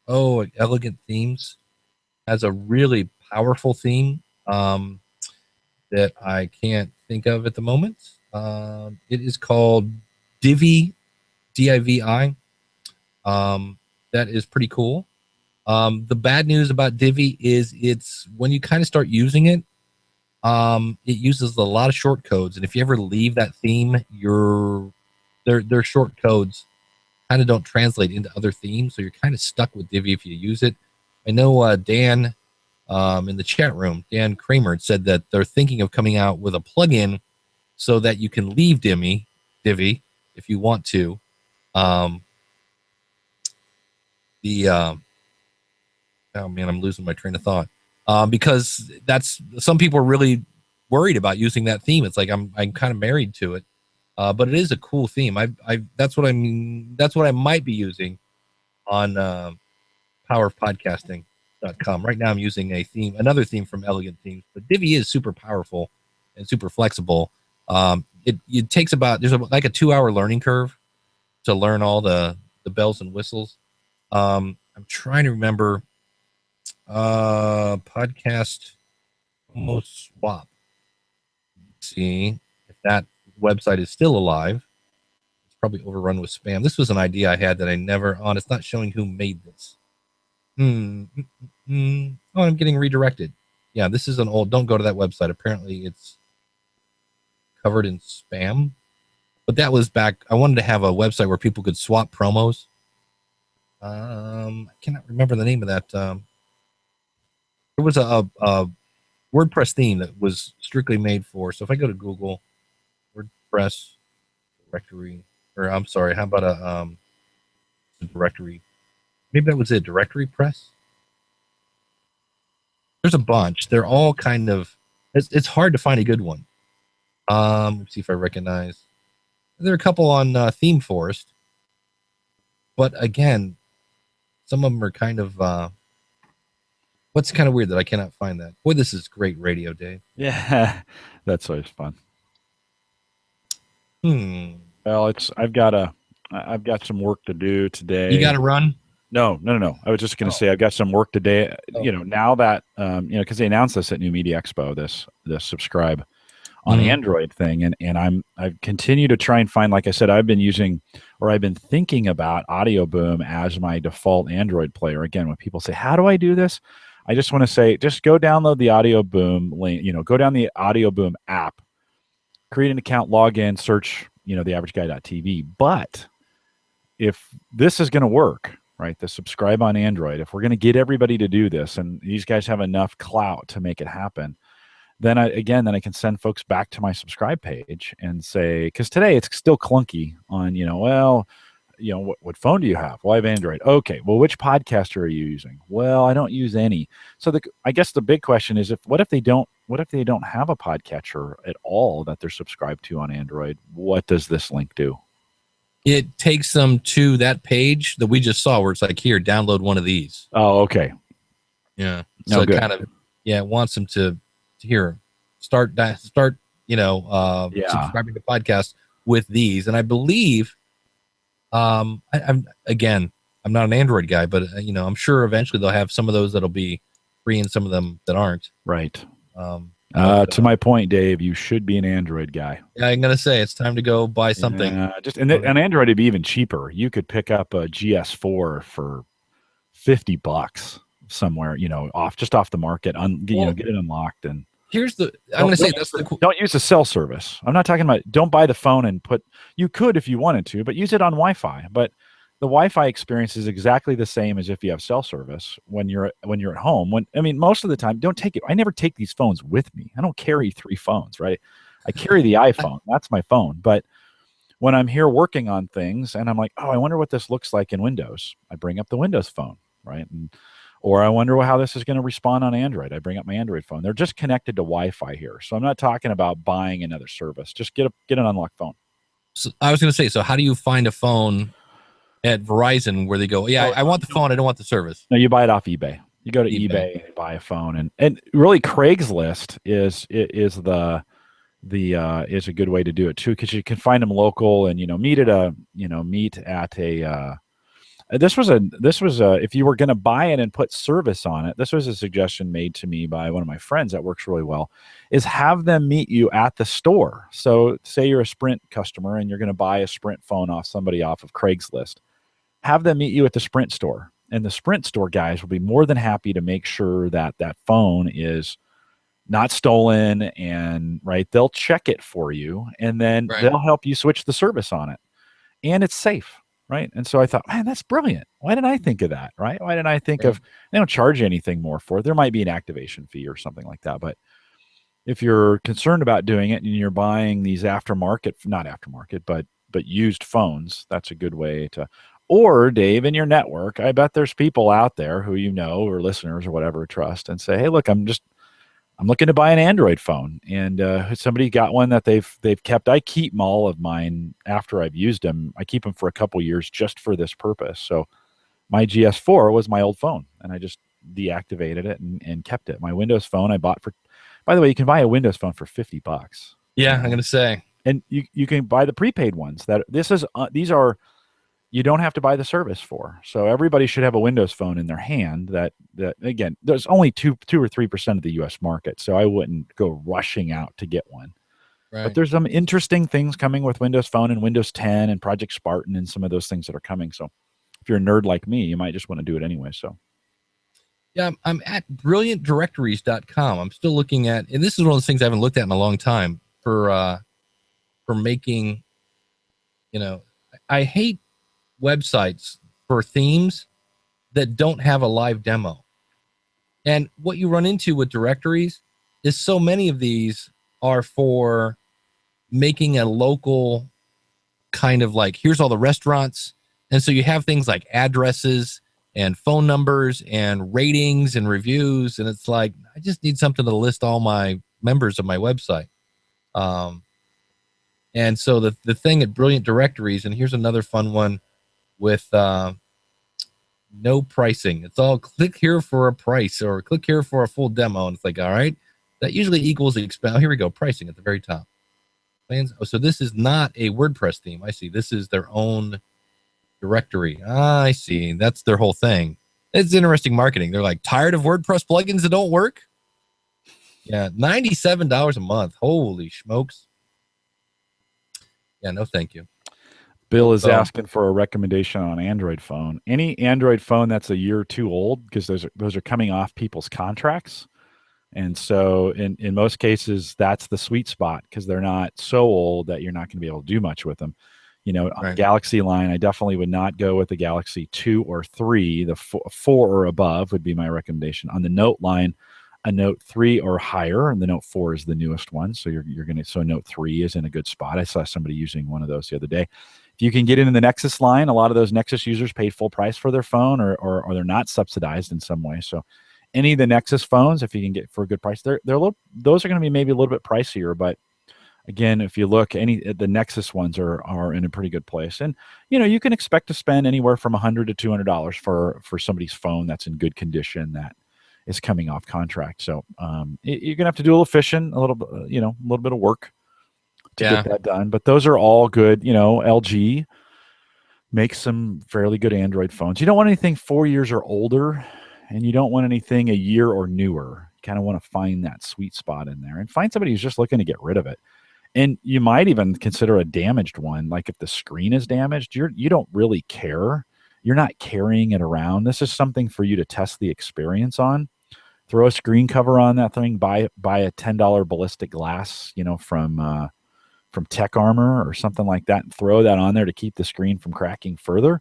Elegant Themes has a really powerful theme that I can't think of at the moment. It is called Divi, Divi. That is pretty cool. The bad news about Divi is it's when you kind of start using it, it uses a lot of short codes, and if you ever leave that theme, their short codes kind of don't translate into other themes, so you're kind of stuck with Divi if you use it. I know Dan in the chat room, Dan Kramer, said that they're thinking of coming out with a plugin so that you can leave Divi if you want to. Oh man, I'm losing my train of thought. Because that's, some people are really worried about using that theme. It's like I'm kind of married to it. But it is a cool theme. That's what I mean. That's what I might be using on powerofpodcasting.com. Right now I'm using another theme from Elegant Themes. But Divi is super powerful and super flexible. It takes there's like a 2-hour learning curve to learn all the bells and whistles. I'm trying to remember podcast almost swap. Let's see if that website is still alive. It's probably overrun with spam. This was an idea I had that I never on. It's not showing who made this. Oh, I'm getting redirected. Yeah, this is an old. Don't go to that website. Apparently, it's covered in spam. But that was back. I wanted to have a website where people could swap promos. I cannot remember the name of that. There was a WordPress theme that was strictly made for. So if I go to Google, WordPress directory, or I'm sorry, how about a directory? Maybe that was it. Directory Press. There's a bunch. They're all kind of. It's hard to find a good one. Let's see if I recognize. There are a couple on Theme Forest, but again, some of them are kind of. What's kind of weird that I cannot find that. Boy, this is great radio, Dave. Yeah, that's always fun. Well, I've got some work to do today. You got to run? No. I was just going to say I've got some work today. Now that because they announced this at New Media Expo, this subscribe on Android thing, and I've continued to try and find. Like I said, I've been thinking about Audio Boom as my default Android player. Again, when people say, "How do I do this?" I just want to say, just go download the Audio Boom link. Go down the Audio Boom app, create an account, log in, search, theaverageguy.tv. But if this is going to work, right, the subscribe on Android, if we're going to get everybody to do this, and these guys have enough clout to make it happen, then I can send folks back to my subscribe page and say, because today it's still clunky on, what phone do you have? Well, I have Android. Okay. Well, which podcaster are you using? Well, I don't use any. So I guess the big question is, what if they don't have a podcatcher at all that they're subscribed to on Android? What does this link do? It takes them to that page that we just saw where it's like, here, download one of these. Oh, okay. Yeah. So it kind of, it wants them to start, subscribing to podcasts with these. And I believe, I'm not an Android guy, but I'm sure eventually they'll have some of those that'll be free and some of them that aren't. Right. To my point, Dave, you should be an Android guy. Yeah, I'm gonna say it's time to go buy something. And Android would be even cheaper. You could pick up a GS4 for $50 somewhere, off the market. Get it unlocked and. Here's don't use the cell service. I'm not talking about don't buy the phone and you could if you wanted to, but use it on Wi-Fi. But the Wi-Fi experience is exactly the same as if you have cell service when you're at home. Most of the time, don't take it. I never take these phones with me. I don't carry 3 phones, right? I carry the iPhone. That's my phone. But when I'm here working on things and I'm like, oh, I wonder what this looks like in Windows, I bring up the Windows phone, right? Or I wonder how this is going to respond on Android. I bring up my Android phone. They're just connected to Wi-Fi here. So I'm not talking about buying another service. Just get an unlocked phone. So I was going to say, so how do you find a phone at Verizon where they go, I want the phone, I don't want the service? No, you buy it off eBay. You go to eBay and buy a phone. And really Craigslist is a good way to do it too, because you can find them local and, meet at a this was if you were going to buy it and put service on it, this was a suggestion made to me by one of my friends that works really well, is have them meet you at the store. So say you're a Sprint customer and you're going to buy a Sprint phone off somebody off of Craigslist. Have them meet you at the Sprint store, and the Sprint store guys will be more than happy to make sure that phone is not stolen, and they'll check it for you, and then they'll help you switch the service on it, and it's safe. Right. And so I thought, man, that's brilliant. Why didn't I think of that? Right. Why didn't I think of, they don't charge you anything more for it. There might be an activation fee or something like that. But if you're concerned about doing it and you're buying these not aftermarket, but used phones, that's a good way to, or Dave, in your network, I bet there's people out there who, or listeners or whatever, trust and say, hey, look, I'm looking to buy an Android phone, and somebody got one that they've kept. I keep all of mine after I've used them. I keep them for a couple years just for this purpose. So my GS4 was my old phone, and I just deactivated it and kept it. My Windows phone I bought for, by the way, you can buy a Windows phone for $50. Yeah, I'm going to say. And you can buy the prepaid ones. These are you don't have to buy the service for. So everybody should have a Windows phone in their hand that again, there's only 2 or 3% of the US market. So I wouldn't go rushing out to get one. Right. But there's some interesting things coming with Windows Phone and Windows 10 and Project Spartan and some of those things that are coming. So if you're a nerd like me, you might just want to do it anyway. So yeah, I'm at brilliantdirectories.com. I'm still looking at, and this is one of those things I haven't looked at in a long time for making, I hate websites for themes that don't have a live demo. And what you run into with directories is so many of these are for making a local kind of like, here's all the restaurants. And so you have things like addresses and phone numbers and ratings and reviews. And it's like, I just need something to list all my members of my website. And so the thing at Brilliant Directories, and here's another fun one with no pricing. It's all click here for a price or click here for a full demo. And it's like, all right, that usually equals the expense. Oh, here we go. Pricing at the very top. Plans. Oh, so this is not a WordPress theme. I see. This is their own directory. I see. That's their whole thing. It's interesting marketing. They're like, tired of WordPress plugins that don't work? Yeah, $97 a month. Holy smokes. Yeah, no, thank you. Bill is So- asking for a recommendation on Android phone. Any Android phone that's a year or two old, because those are coming off people's contracts. And so in most cases, that's the sweet spot because they're not so old that you're not going to be able to do much with them. On the Right. Galaxy line, I definitely would not go with the Galaxy 2 or 3. The 4 or above would be my recommendation. On the Note line, a Note 3 or higher, and the Note 4 is the newest one. So so Note 3 is in a good spot. I saw somebody using one of those the other day. If you can get into the Nexus line, a lot of those Nexus users paid full price for their phone or they're not subsidized in some way. So any of the Nexus phones, if you can get for a good price, those are going to be maybe a little bit pricier, but again, if you look, the Nexus ones are in a pretty good place, and you can expect to spend anywhere from $100 to $200 for somebody's phone that's in good condition that is coming off contract. So you're gonna have to do a little fishing, a little bit of work to get that done. But those are all good. LG makes some fairly good Android phones. You don't want anything 4 years or older, and you don't want anything a year or newer. You kind of want to find that sweet spot in there and find somebody who's just looking to get rid of it. And you might even consider a damaged one. Like if the screen is damaged, you don't really care. You're not carrying it around. This is something for you to test the experience on. Throw a screen cover on that thing. Buy a $10 ballistic glass, from Tech Armor or something like that, and throw that on there to keep the screen from cracking further.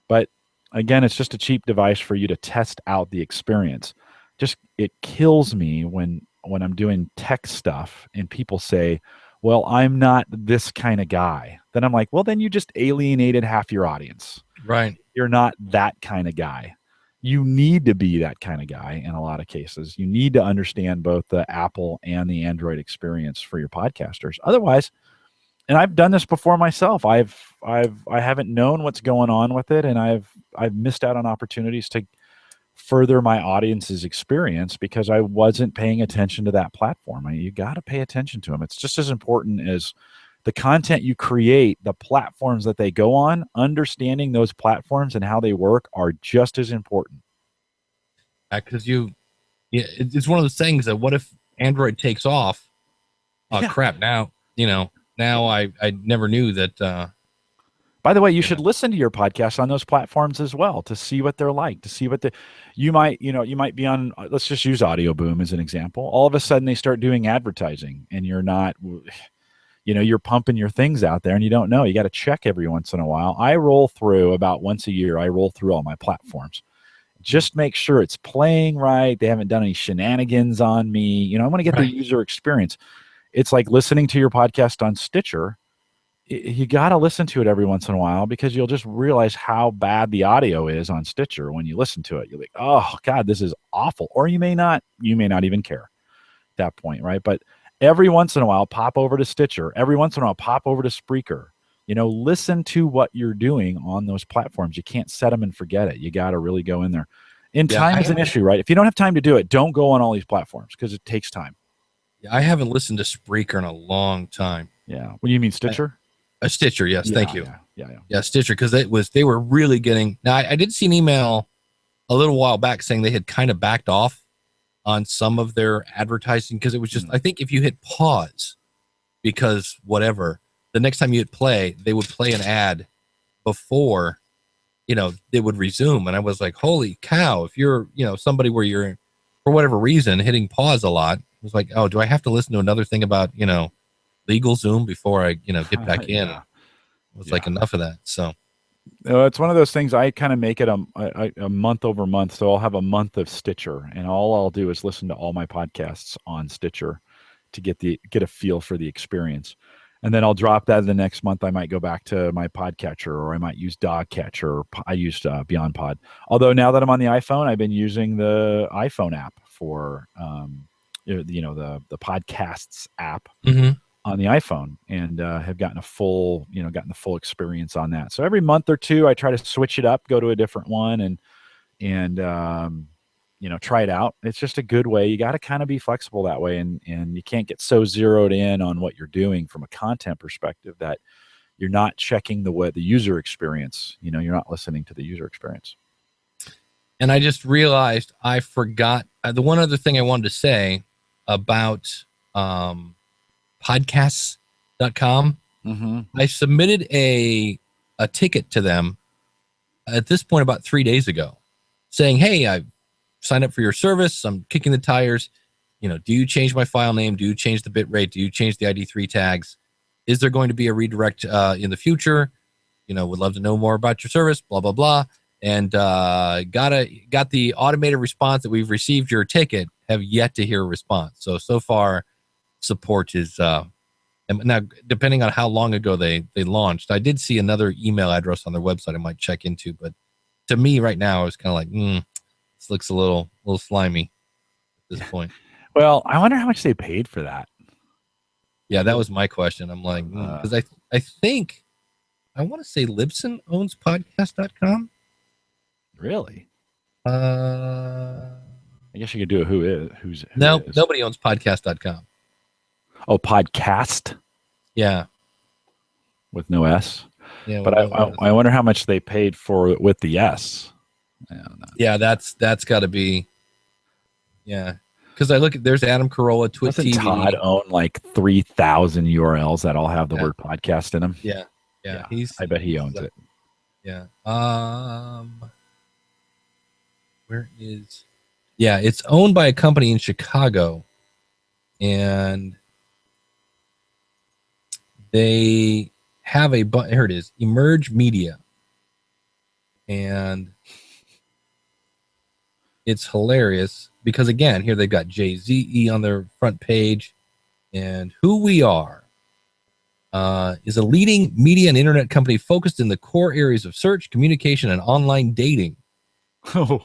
But again, it's just a cheap device for you to test out the experience. It kills me when I'm doing tech stuff and people say, well, I'm not this kind of guy. Then I'm like, well, then you just alienated half your audience. Right. You're not that kind of guy. You need to be that kind of guy in a lot of cases. You need to understand both the Apple and the Android experience for your podcasters. Otherwise, and I've done this before myself, I haven't known what's going on with it, and I've missed out on opportunities to further my audience's experience because I wasn't paying attention to that platform. You got to pay attention to them. It's just as important as the content you create, the platforms that they go on. Understanding those platforms and how they work are just as important. Because it's one of those things that what if Android takes off? Oh, crap. Now, I never knew that. By the way, you should listen to your podcast on those platforms as well to see what they're like, to see what you might be on. Let's just use Audio Boom as an example. All of a sudden they start doing advertising and you're not, you're pumping your things out there and you don't know. You got to check every once in a while. I roll through about once a year. I roll through all my platforms. Just make sure it's playing right. They haven't done any shenanigans on me. I want to get the user experience. It's like listening to your podcast on Stitcher. You got to listen to it every once in a while because you'll just realize how bad the audio is on Stitcher when you listen to it. You're like, oh God, this is awful. Or you may not even care at that point, right? But every once in a while, pop over to Stitcher. Every once in a while, pop over to Spreaker. Listen to what you're doing on those platforms. You can't set them and forget it. You got to really go in there. Time is an issue, right? If you don't have time to do it, don't go on all these platforms because it takes time. I haven't listened to Spreaker in a long time. Yeah. What do you mean, Stitcher? A Stitcher, yes. Thank you. Yeah, Stitcher, because they were really getting. Now, I did see an email a little while back saying they had kind of backed off on some of their advertising because it was just. I think if you hit pause, because whatever, the next time you hit play, they would play an ad before, they would resume, and I was like, holy cow! If you're, somebody where you're, for whatever reason, hitting pause a lot, it was like, oh, do I have to listen to another thing about, LegalZoom before I, get back in? It was like enough of that. So it's one of those things. I kind of make it a month over month. So I'll have a month of Stitcher, and all I'll do is listen to all my podcasts on Stitcher to get a feel for the experience. And then I'll drop that the next month. I might go back to my podcatcher, or I might use Dogcatcher, or I used Beyond Pod. Although now that I'm on the iPhone, I've been using the iPhone app for the podcasts app. Mm-hmm. On the iPhone, and have gotten the full experience on that. So every month or two, I try to switch it up, go to a different one, and try it out. It's just a good way. You got to kind of be flexible that way, and you can't get so zeroed in on what you're doing from a content perspective that you're not checking the user experience. You're not listening to the user experience. And I just realized I forgot the one other thing I wanted to say about podcasts.com. Mm-hmm. I submitted a a ticket to them at this point about 3 days ago saying, hey, I've signed up for your service. I'm kicking the tires. Do you change my file name? Do you change the bit rate? Do you change the ID3 tags? Is there going to be a redirect in the future? Would love to know more about your service, blah, blah, blah. And got the automated response that we've received your ticket, have yet to hear a response. So far, support is, and now depending on how long ago they launched, I did see another email address on their website I might check into, but to me right now, I was kind of like, this looks a little slimy at this point. Well, I wonder how much they paid for that. Yeah, that was my question. I'm like, because I think, I want to say Libsyn owns podcast.com. Really? I guess you could do a who is. Nobody owns podcast.com. Oh, podcast? Yeah. With no S? Yeah. But I wonder how much they paid for it with the S. Yeah, that's got to be, yeah. Because I look at, there's Adam Carolla, Twit Doesn't TV. Todd own like 3,000 URLs that all have the word podcast in them? Yeah. I bet he owns it. Yeah. Where is? Yeah, it's owned by a company in Chicago, and they have here it is, Emerge Media, and it's hilarious because again, here they've got JZE on their front page, and who we are. Is a leading media and internet company focused in the core areas of search, communication, and online dating. Oh,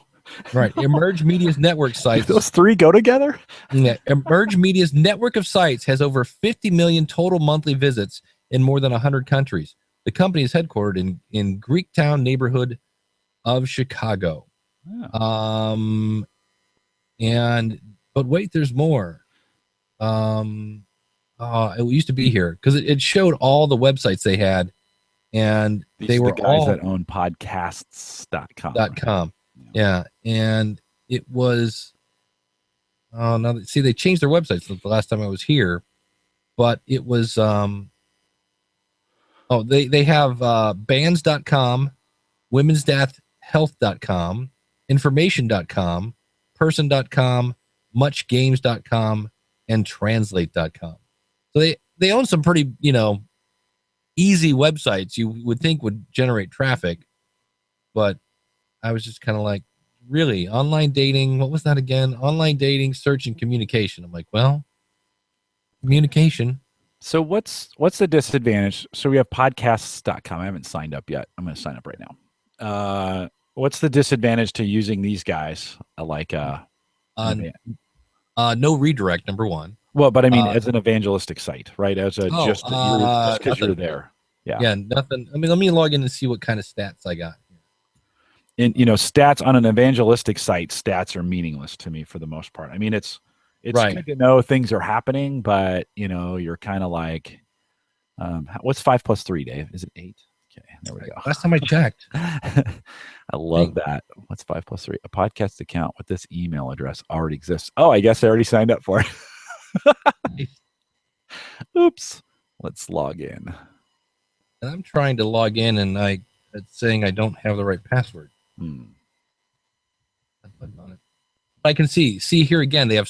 right. Emerge Media's network sites. Do those three go together? Yeah. Emerge Media's network of sites has over 50 million total monthly visits in more than 100 countries. The company is headquartered in Greektown neighborhood of Chicago. Oh. But wait, there's more. It used to be here because it showed all the websites they had, and they were the guys all that own podcasts.com. Yeah, and it was. Oh, now see, they changed their websites since the last time I was here, but it was. They have bands.com, womensdeathhealth.com, information.com, person.com, muchgames.com, and translate.com. So they own some pretty, easy websites you would think would generate traffic, but I was just kind of like, really? Online dating? What was that again? Online dating, search, and communication. I'm like, well, communication. So what's the disadvantage? So we have podcasts.com. I haven't signed up yet. I'm going to sign up right now. What's the disadvantage to using these guys? No redirect, number one. Well, but I mean, as an evangelistic site, right? As a just because you're there. Yeah, nothing. I mean, let me log in and see what kind of stats I got. And stats on an evangelistic site, stats are meaningless to me for the most part. I mean, it's right. Good to know things are happening, but you're kind of like, what's 5 + 3, Dave? Is it 8? Okay, there we go. Last time I checked. I love that. What's 5 + 3? A podcast account with this email address already exists. Oh, I guess I already signed up for it. Oops. Let's log in. And I'm trying to log in, and it's saying I don't have the right password. I can see here again. They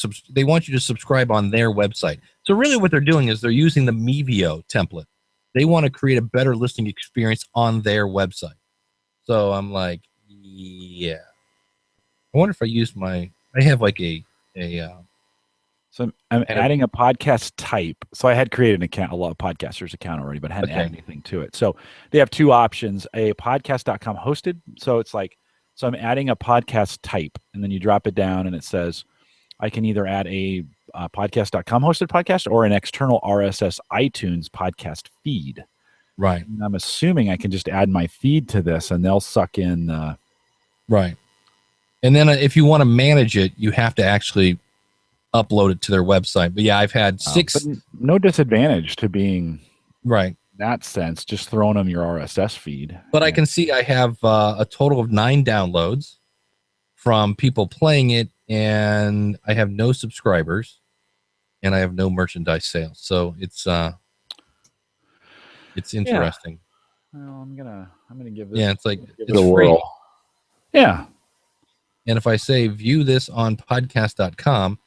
want you to subscribe on their website. So really, what they're doing is they're using the Mevio template. They want to create a better listening experience on their website. So I'm like, yeah. I wonder if I use I have like So I'm adding a podcast type. So I had created an account, a lot of podcasters account already, but hadn't added anything to it. So they have two options, a podcast.com hosted. So it's like, so I'm adding a podcast type, and then you drop it down and it says, I can either add a podcast.com hosted podcast or an external RSS iTunes podcast feed. Right. And I'm assuming I can just add my feed to this and they'll suck in. Right. And then if you want to manage it, you have to actually upload it to their website. But yeah, I've had 6. But no disadvantage to being right. In that sense, just throwing them your RSS feed. But I can see I have a total of 9 downloads from people playing it, and I have no subscribers, and I have no merchandise sales. So it's interesting. Well, I'm gonna give this. Yeah, it's like give it's it a free. whirl. Yeah. And if I say view this on podcast.com,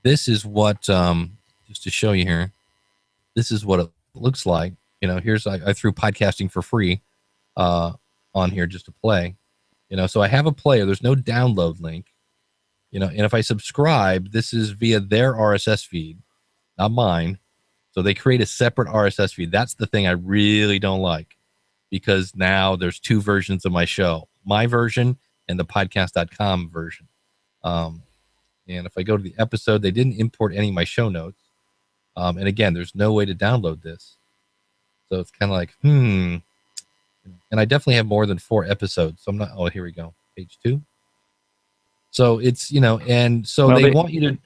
this is what just to show you here. This is what it looks like. Here's I threw podcasting for free on here just to play. So I have a player. There's no download link. And if I subscribe, this is via their RSS feed, not mine. So they create a separate RSS feed. That's the thing I really don't like, because now there's two versions of my show, my version and the podcast.com version. And if I go to the episode, they didn't import any of my show notes. And again, there's no way to download this. So it's kind of like, And I definitely have more than 4 episodes. So I'm not, here we go. Page 2. So it's, and so Well, they want you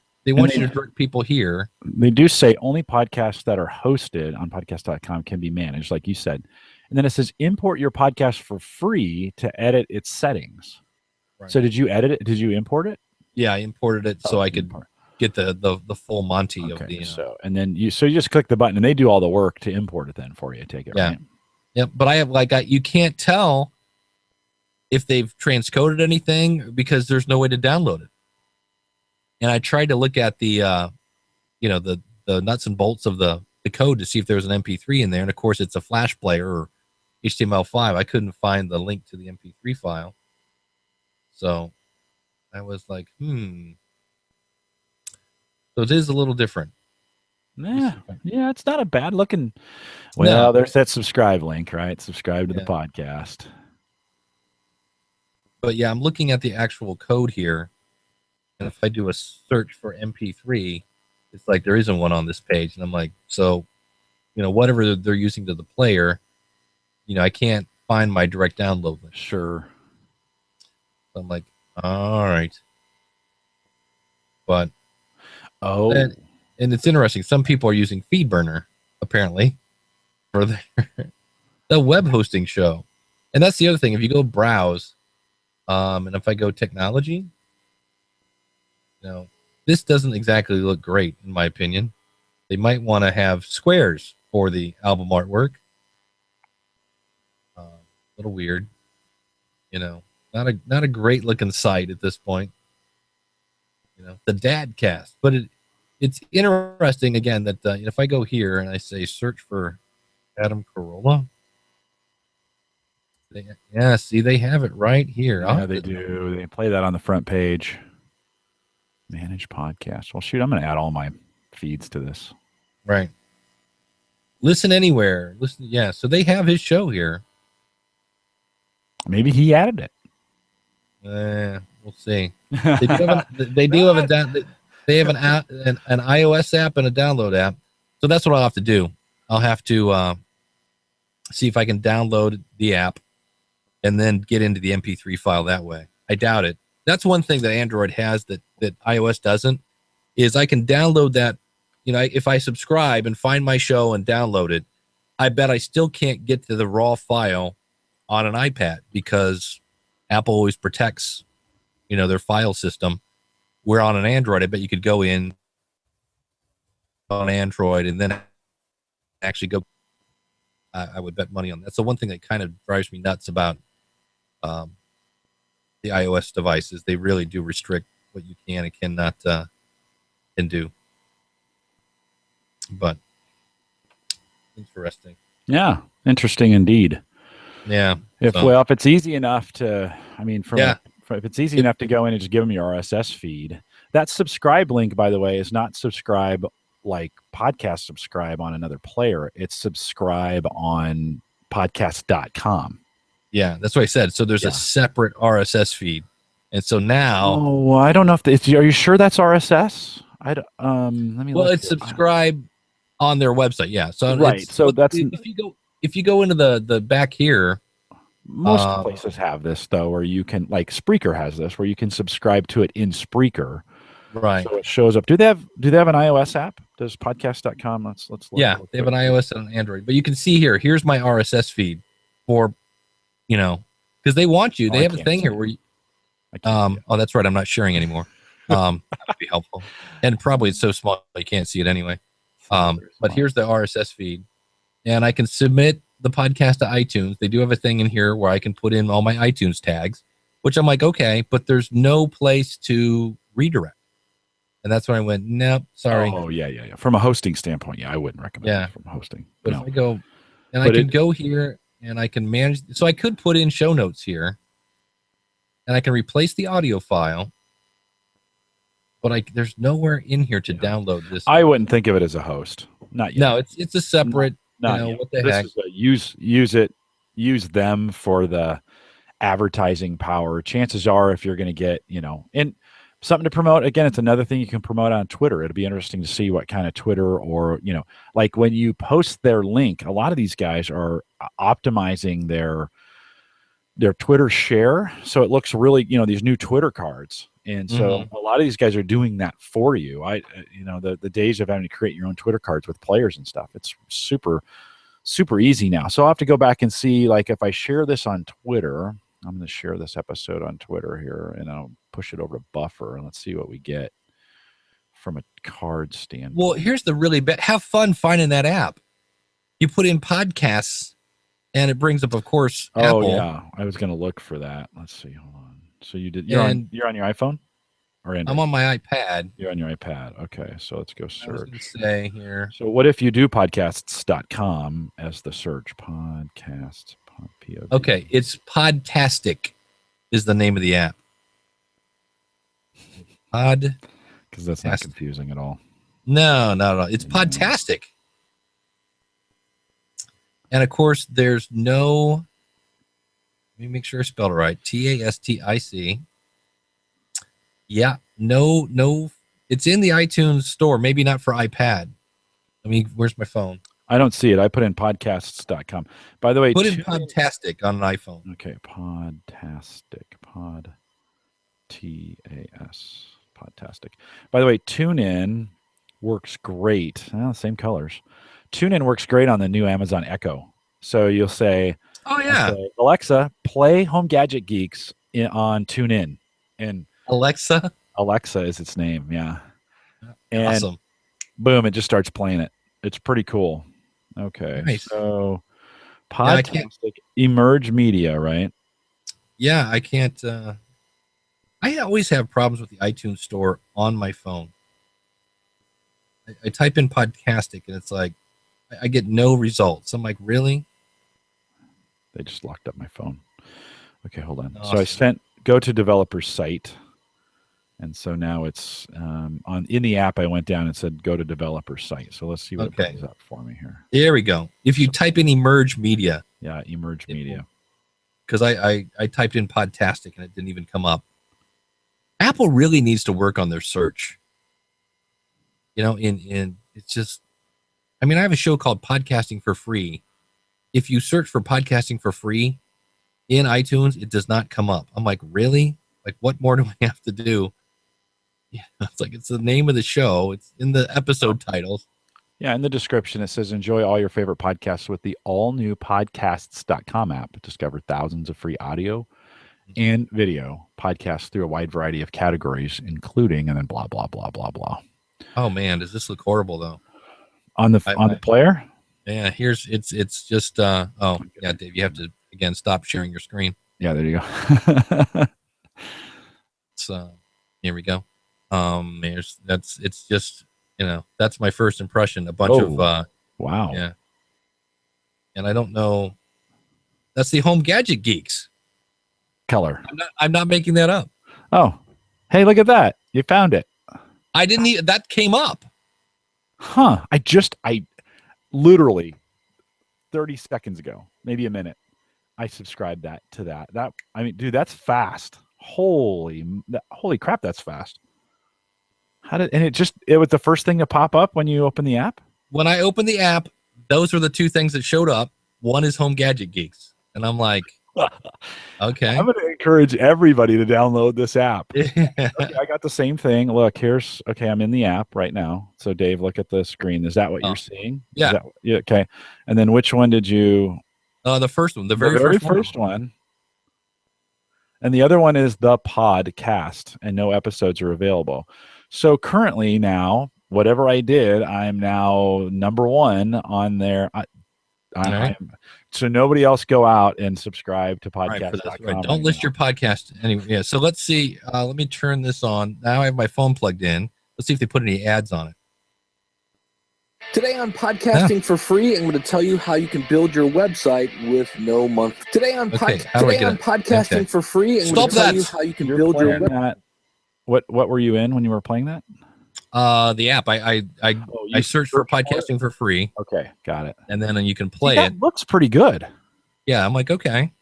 to direct people here. They do say only podcasts that are hosted on podcast.com can be managed, like you said. And then it says import your podcast for free to edit its settings. Right. So did you edit it? Did you import it? Yeah, I imported it so I could get the full Monty of the. So and then you just click the button and they do all the work to import it then for you. Take it. Yeah. Right? Yep. But I have you can't tell if they've transcoded anything because there's no way to download it. And I tried to look at the the nuts and bolts of the code to see if there was an MP3 in there, and of course it's a Flash player or HTML5. I couldn't find the link to the MP3 file, so I was like, So it is a little different. Yeah, it's not a bad looking. Well, there's that subscribe link, right? Subscribe to the podcast. But yeah, I'm looking at the actual code here, and if I do a search for MP3, it's like there isn't one on this page, and I'm like, so, whatever they're using to the player, I can't find my direct download link. Sure. So I'm like, all right, but and it's interesting. Some people are using FeedBurner apparently for the web hosting show, and that's the other thing. If you go browse, and if I go technology, this doesn't exactly look great in my opinion. They might want to have squares for the album artwork. A little weird, not a great looking site at this point. The Dadcast, but it's interesting again that if I go here and I say search for Adam Carolla, see, they have it right here. Yeah, they do. They play that on the front page. Manage podcast. Well, shoot, I'm going to add all my feeds to this. Right. Listen anywhere. Listen. Yeah. So they have his show here. Maybe he added it. We'll see. They do have an iOS app and a download app. So that's what I'll have to do. I'll have to see if I can download the app and then get into the MP3 file that way. I doubt it. That's one thing that Android has that iOS doesn't, is I can download that. If I subscribe and find my show and download it, I bet I still can't get to the raw file on an iPad because Apple always protects, their file system. Where on an Android, I bet you could go in on Android and then actually go. I would bet money on that. So one thing that kind of drives me nuts about the iOS devices, they really do restrict what you can and cannot can do. But interesting. Yeah, interesting indeed. Yeah. If it's easy enough to, if it's easy enough to go in and just give them your RSS feed, that subscribe link, by the way, is not subscribe like podcast subscribe on another player. It's subscribe on podcast.com. Yeah, that's what I said. So there's a separate RSS feed. And so now, I don't know if are you sure that's RSS? Let me. Well, it's subscribe on their website. Yeah. So right. So that's if you go into the back here. Most places have this though, where you can, like Spreaker has this, where you can subscribe to it in Spreaker. Right. So it shows up. Do they have an iOS app? Does podcast.com? Let's look. Yeah, they have an iOS and an Android. But you can see here's my RSS feed for, because they want you. They have a thing here where you, that's right. I'm not sharing anymore. That'd be helpful. And probably it's so small you can't see it anyway. But here's the RSS feed. And I can submit the podcast to iTunes. They do have a thing in here where I can put in all my iTunes tags, which I'm like, okay, but there's no place to redirect. And that's when I went, nope, sorry. Oh, yeah. From a hosting standpoint, yeah, I wouldn't recommend it from hosting. But no. if I go, and I can go here and I can manage. So I could put in show notes here and I can replace the audio file. But there's nowhere in here to download this. I wouldn't think of it as a host. Not yet. No, it's a separate. Not you know, yet. what the this heck? Is use them for the advertising power. Chances are, if you're going to get, and something to promote, again, it's another thing you can promote on Twitter. It'll be interesting to see what kind of Twitter or, like when you post their link, a lot of these guys are optimizing their Twitter share. So it looks really, these new Twitter cards. And so a lot of these guys are doing that for you. The days of having to create your own Twitter cards with players and stuff, it's super, super easy now. So I'll have to go back and see, like, if I share this on Twitter, I'm going to share this episode on Twitter here, and I'll push it over to Buffer, and let's see what we get from a card standpoint. Well, here's the really bad. Have fun finding that app. You put in podcasts, and it brings up, of course, Apple. Oh, yeah. I was going to look for that. Let's see. Hold on. So you're on your iPhone or Android? I'm on my iPad. You're on your iPad. Okay, so let's go search. I was gonna say here. So what if you do podcasts.com as the search? Podcasts. P-O-D. Okay, it's Podtastic is the name of the app. Because that's not confusing at all. No, not at all. It's Podtastic. And of course, there's no. Let me make sure I spelled it right. Tastic. Yeah, no. It's in the iTunes store. Maybe not for iPad. I mean, where's my phone? I don't see it. I put in podcasts.com. By the way, put in Podtastic on an iPhone. Okay, Podtastic. T-A-S. Podtastic. By the way, TuneIn works great. Same colors. TuneIn works great on the new Amazon Echo. So you'll say, oh yeah, Alexa, play Home Gadget Geeks on TuneIn. And Alexa is its name, yeah. And awesome. Boom, it just starts playing it. It's pretty cool. Okay, nice. So Podtastic, Emerge Media, right? Yeah, I can't. I always have problems with the iTunes store on my phone. I type in Podtastic and it's like I get no results. I'm like, really? They just locked up my phone. Okay, hold on. Awesome. So I go to developer site. And so now it's in the app, I went down and said, go to developer site. So let's see what it brings up for me here. There we go. If you type in Emerge Media. Yeah, Emerge Media. Because I typed in Podtastic and it didn't even come up. Apple really needs to work on their search. In it's just, I mean, I have a show called Podcasting for Free. If you search for Podcasting for Free in iTunes, it does not come up. I'm like, really? Like, what more do I have to do? Yeah, it's like, it's the name of the show. It's in the episode titles. Yeah, in the description, it says, enjoy all your favorite podcasts with the all-new podcasts.com app. Discover thousands of free audio and video podcasts through a wide variety of categories, including, and then blah, blah, blah, blah, blah. Oh, man, does this look horrible, though? On the player? Yeah, it's just, oh, yeah, Dave, you have to, again, stop sharing your screen. Yeah, there you go. So, here we go. It's just, that's my first impression. A bunch of wow. Yeah. And I don't know. That's the Home Gadget Geeks. Color. I'm not making that up. Oh. Hey, look at that. You found it. I didn't even, that came up. Huh. I literally 30 seconds ago, maybe a minute, I subscribed to that. I mean, dude, that's fast. Holy crap, that's fast. It was the first thing to pop up when you open the app? When I opened the app, those were the two things that showed up. One is Home Gadget Geeks. And I'm like, okay. I'm going to encourage everybody to download this app. Okay, I got the same thing. Look, I'm in the app right now. So Dave, look at the screen. Is that what you're seeing? Yeah. Yeah. Okay. And then which one did you? The first one, the very first one. And the other one is the podcast, and no episodes are available. So currently now, whatever I did, I'm now number one on there. Right. So nobody else go out and subscribe to Right, for this. podcast.com. Right. Don't list your podcast anyway. Yeah. So let's see. Let me turn this on. Now I have my phone plugged in. Let's see if they put any ads on it. Today on Podcasting for Free, I'm going to tell you how you can build your website with no month. Today on, Okay, how do I today get on it? Podcasting Okay. for Free, I'm Stop going to tell that. you how you can You're build your playing website. that. What were you in when you were playing that? The app. I You searched for searched podcasting for free, Okay, got it. and then you can play that it. looks pretty good. Yeah. I'm like, okay.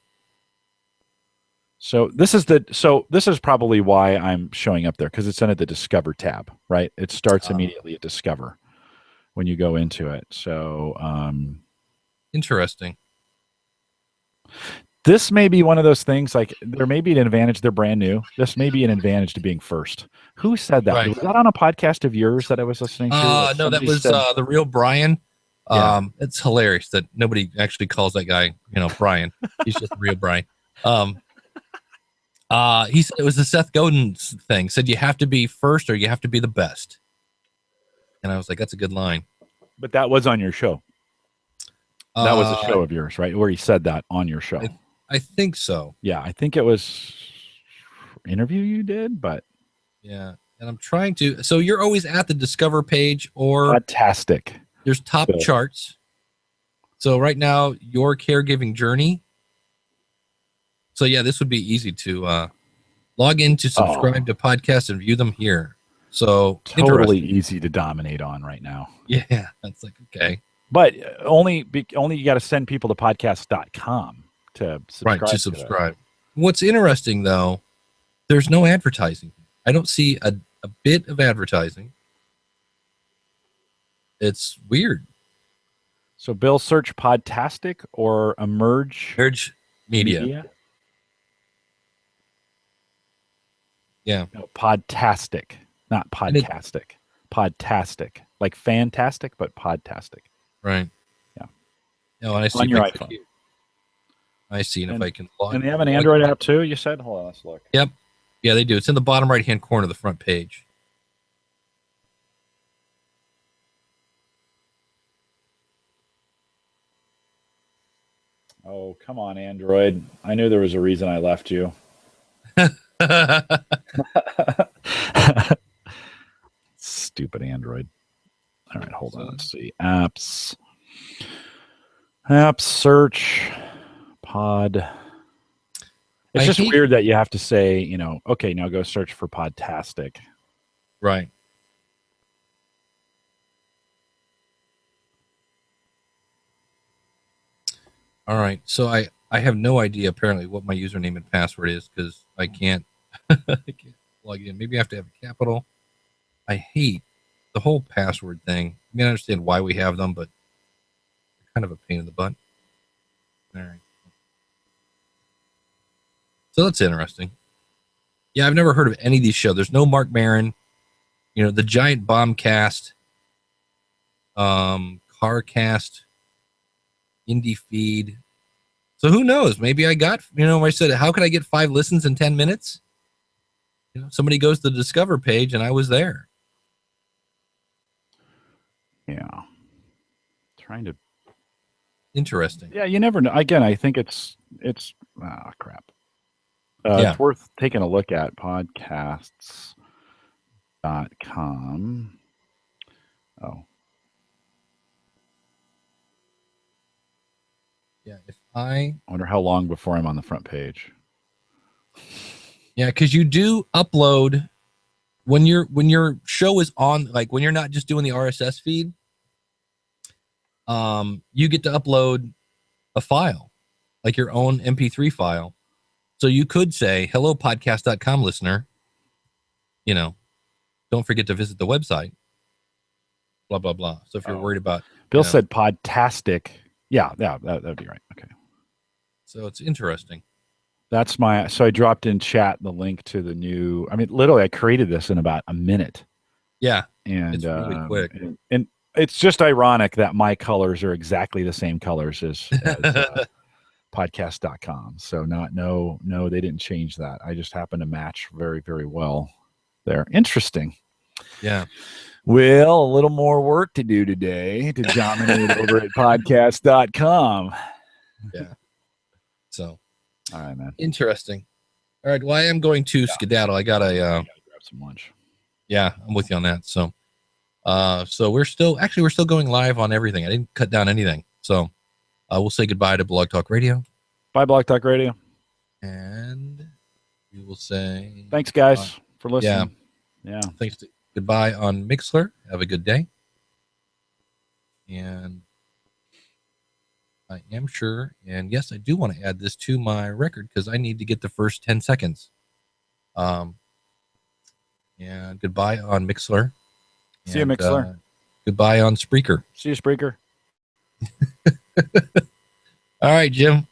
So this is probably why I'm showing up there, because it's in the Discover tab, right? It starts immediately at Discover when you go into it. So Interesting. this may be one of those things, like there may be an advantage. They're brand new. This may be an advantage to being first. Who said that? Right. Was that on a podcast of yours that I was listening to? No, that Somebody was said- the real Brian. Yeah. It's hilarious that nobody actually calls that guy, Brian. He's just the real Brian. He said it was the Seth Godin thing. Said you have to be first or you have to be the best. And I was like, that's a good line. But that was on your show. That was a Uh, show of yours, right? Where he said that on your show. I think so. Yeah, I think it was interview you did, but Yeah. And I'm trying to. So you're always at the Discover page or fantastic. there's top Bill. charts. So right now, your caregiving journey. So yeah, this would be easy to log in to subscribe to podcasts and view them here. So Totally interesting. easy to dominate on right now. Yeah, that's like okay, But only you got to send people to podcast.com to subscribe. right to that. subscribe. What's interesting though, there's no advertising. I don't see a bit of advertising. It's weird. So Bill, search Podtastic or Emerge Merge Media. Yeah. No, Podtastic, not And it- Podcastic. Podtastic, like fantastic, but Podtastic. Right. Yeah. No, and I see On if your I click iPhone. here. I see, and if I can log. And they have an Android app too. You said, hold on, let's look. Yep. Yeah, they do. It's in the bottom right hand corner of the front page. Oh, come on, Android. I knew there was a reason I left you. Stupid Android. All right, hold on. Let's see. Apps, search, pod. It's I just hate- weird that you have to say, okay, now go search for Podtastic. Right. All right. So I have no idea apparently what my username and password is because I can't I can't log in. Maybe I have to have a capital. I hate the whole password thing. I mean, I understand why we have them, but they're kind of a pain in the butt. All right. So that's interesting. Yeah, I've never heard of any of these shows. There's no Mark Maron, the Giant Bombcast, Carcast, Indie Feed. So who knows? Maybe I got, I said, how could I get 5 listens in 10 minutes? Somebody goes to the Discover page and I was there. Yeah. Trying to. Interesting. Yeah, you never know. Again, I think it's crap. Yeah. It's worth taking a look at podcasts.com. Oh. Yeah. If I I wonder how long before I'm on the front page. Yeah, because you do upload when your show is on, like when you're not just doing the RSS feed, you get to upload a file, like your own MP3 file. So you could say, hello, podcast.com listener, don't forget to visit the website, blah, blah, blah. So if you're worried about, Bill said Podtastic. Yeah, that'd be right. Okay. so it's interesting. That's so I dropped in chat the link to the new, literally I created this in about a minute. Yeah. And It's really quick. And it's just ironic that my colors are exactly the same colors as podcast.com. So no, they didn't change that. I just happen to match very, very well there. Interesting. Yeah. Well, a little more work to do today to dominate over at podcast.com. Yeah. So, all right, man. Interesting. All right. Well, I am going to skedaddle. I got to grab some lunch. Yeah, I'm with you on that. So, so we're still going live on everything. I didn't cut down anything. So, we'll say goodbye to Blog Talk Radio. Bye, Blog Talk Radio. And we will say thanks, guys, for listening. Yeah. Thanks. Goodbye on Mixler. Have a good day. And I am sure. And yes, I do want to add this to my record because I need to get the first 10 seconds. And goodbye on Mixler. See you, Mixler. Goodbye on Spreaker. See you, Spreaker. All right, Jim.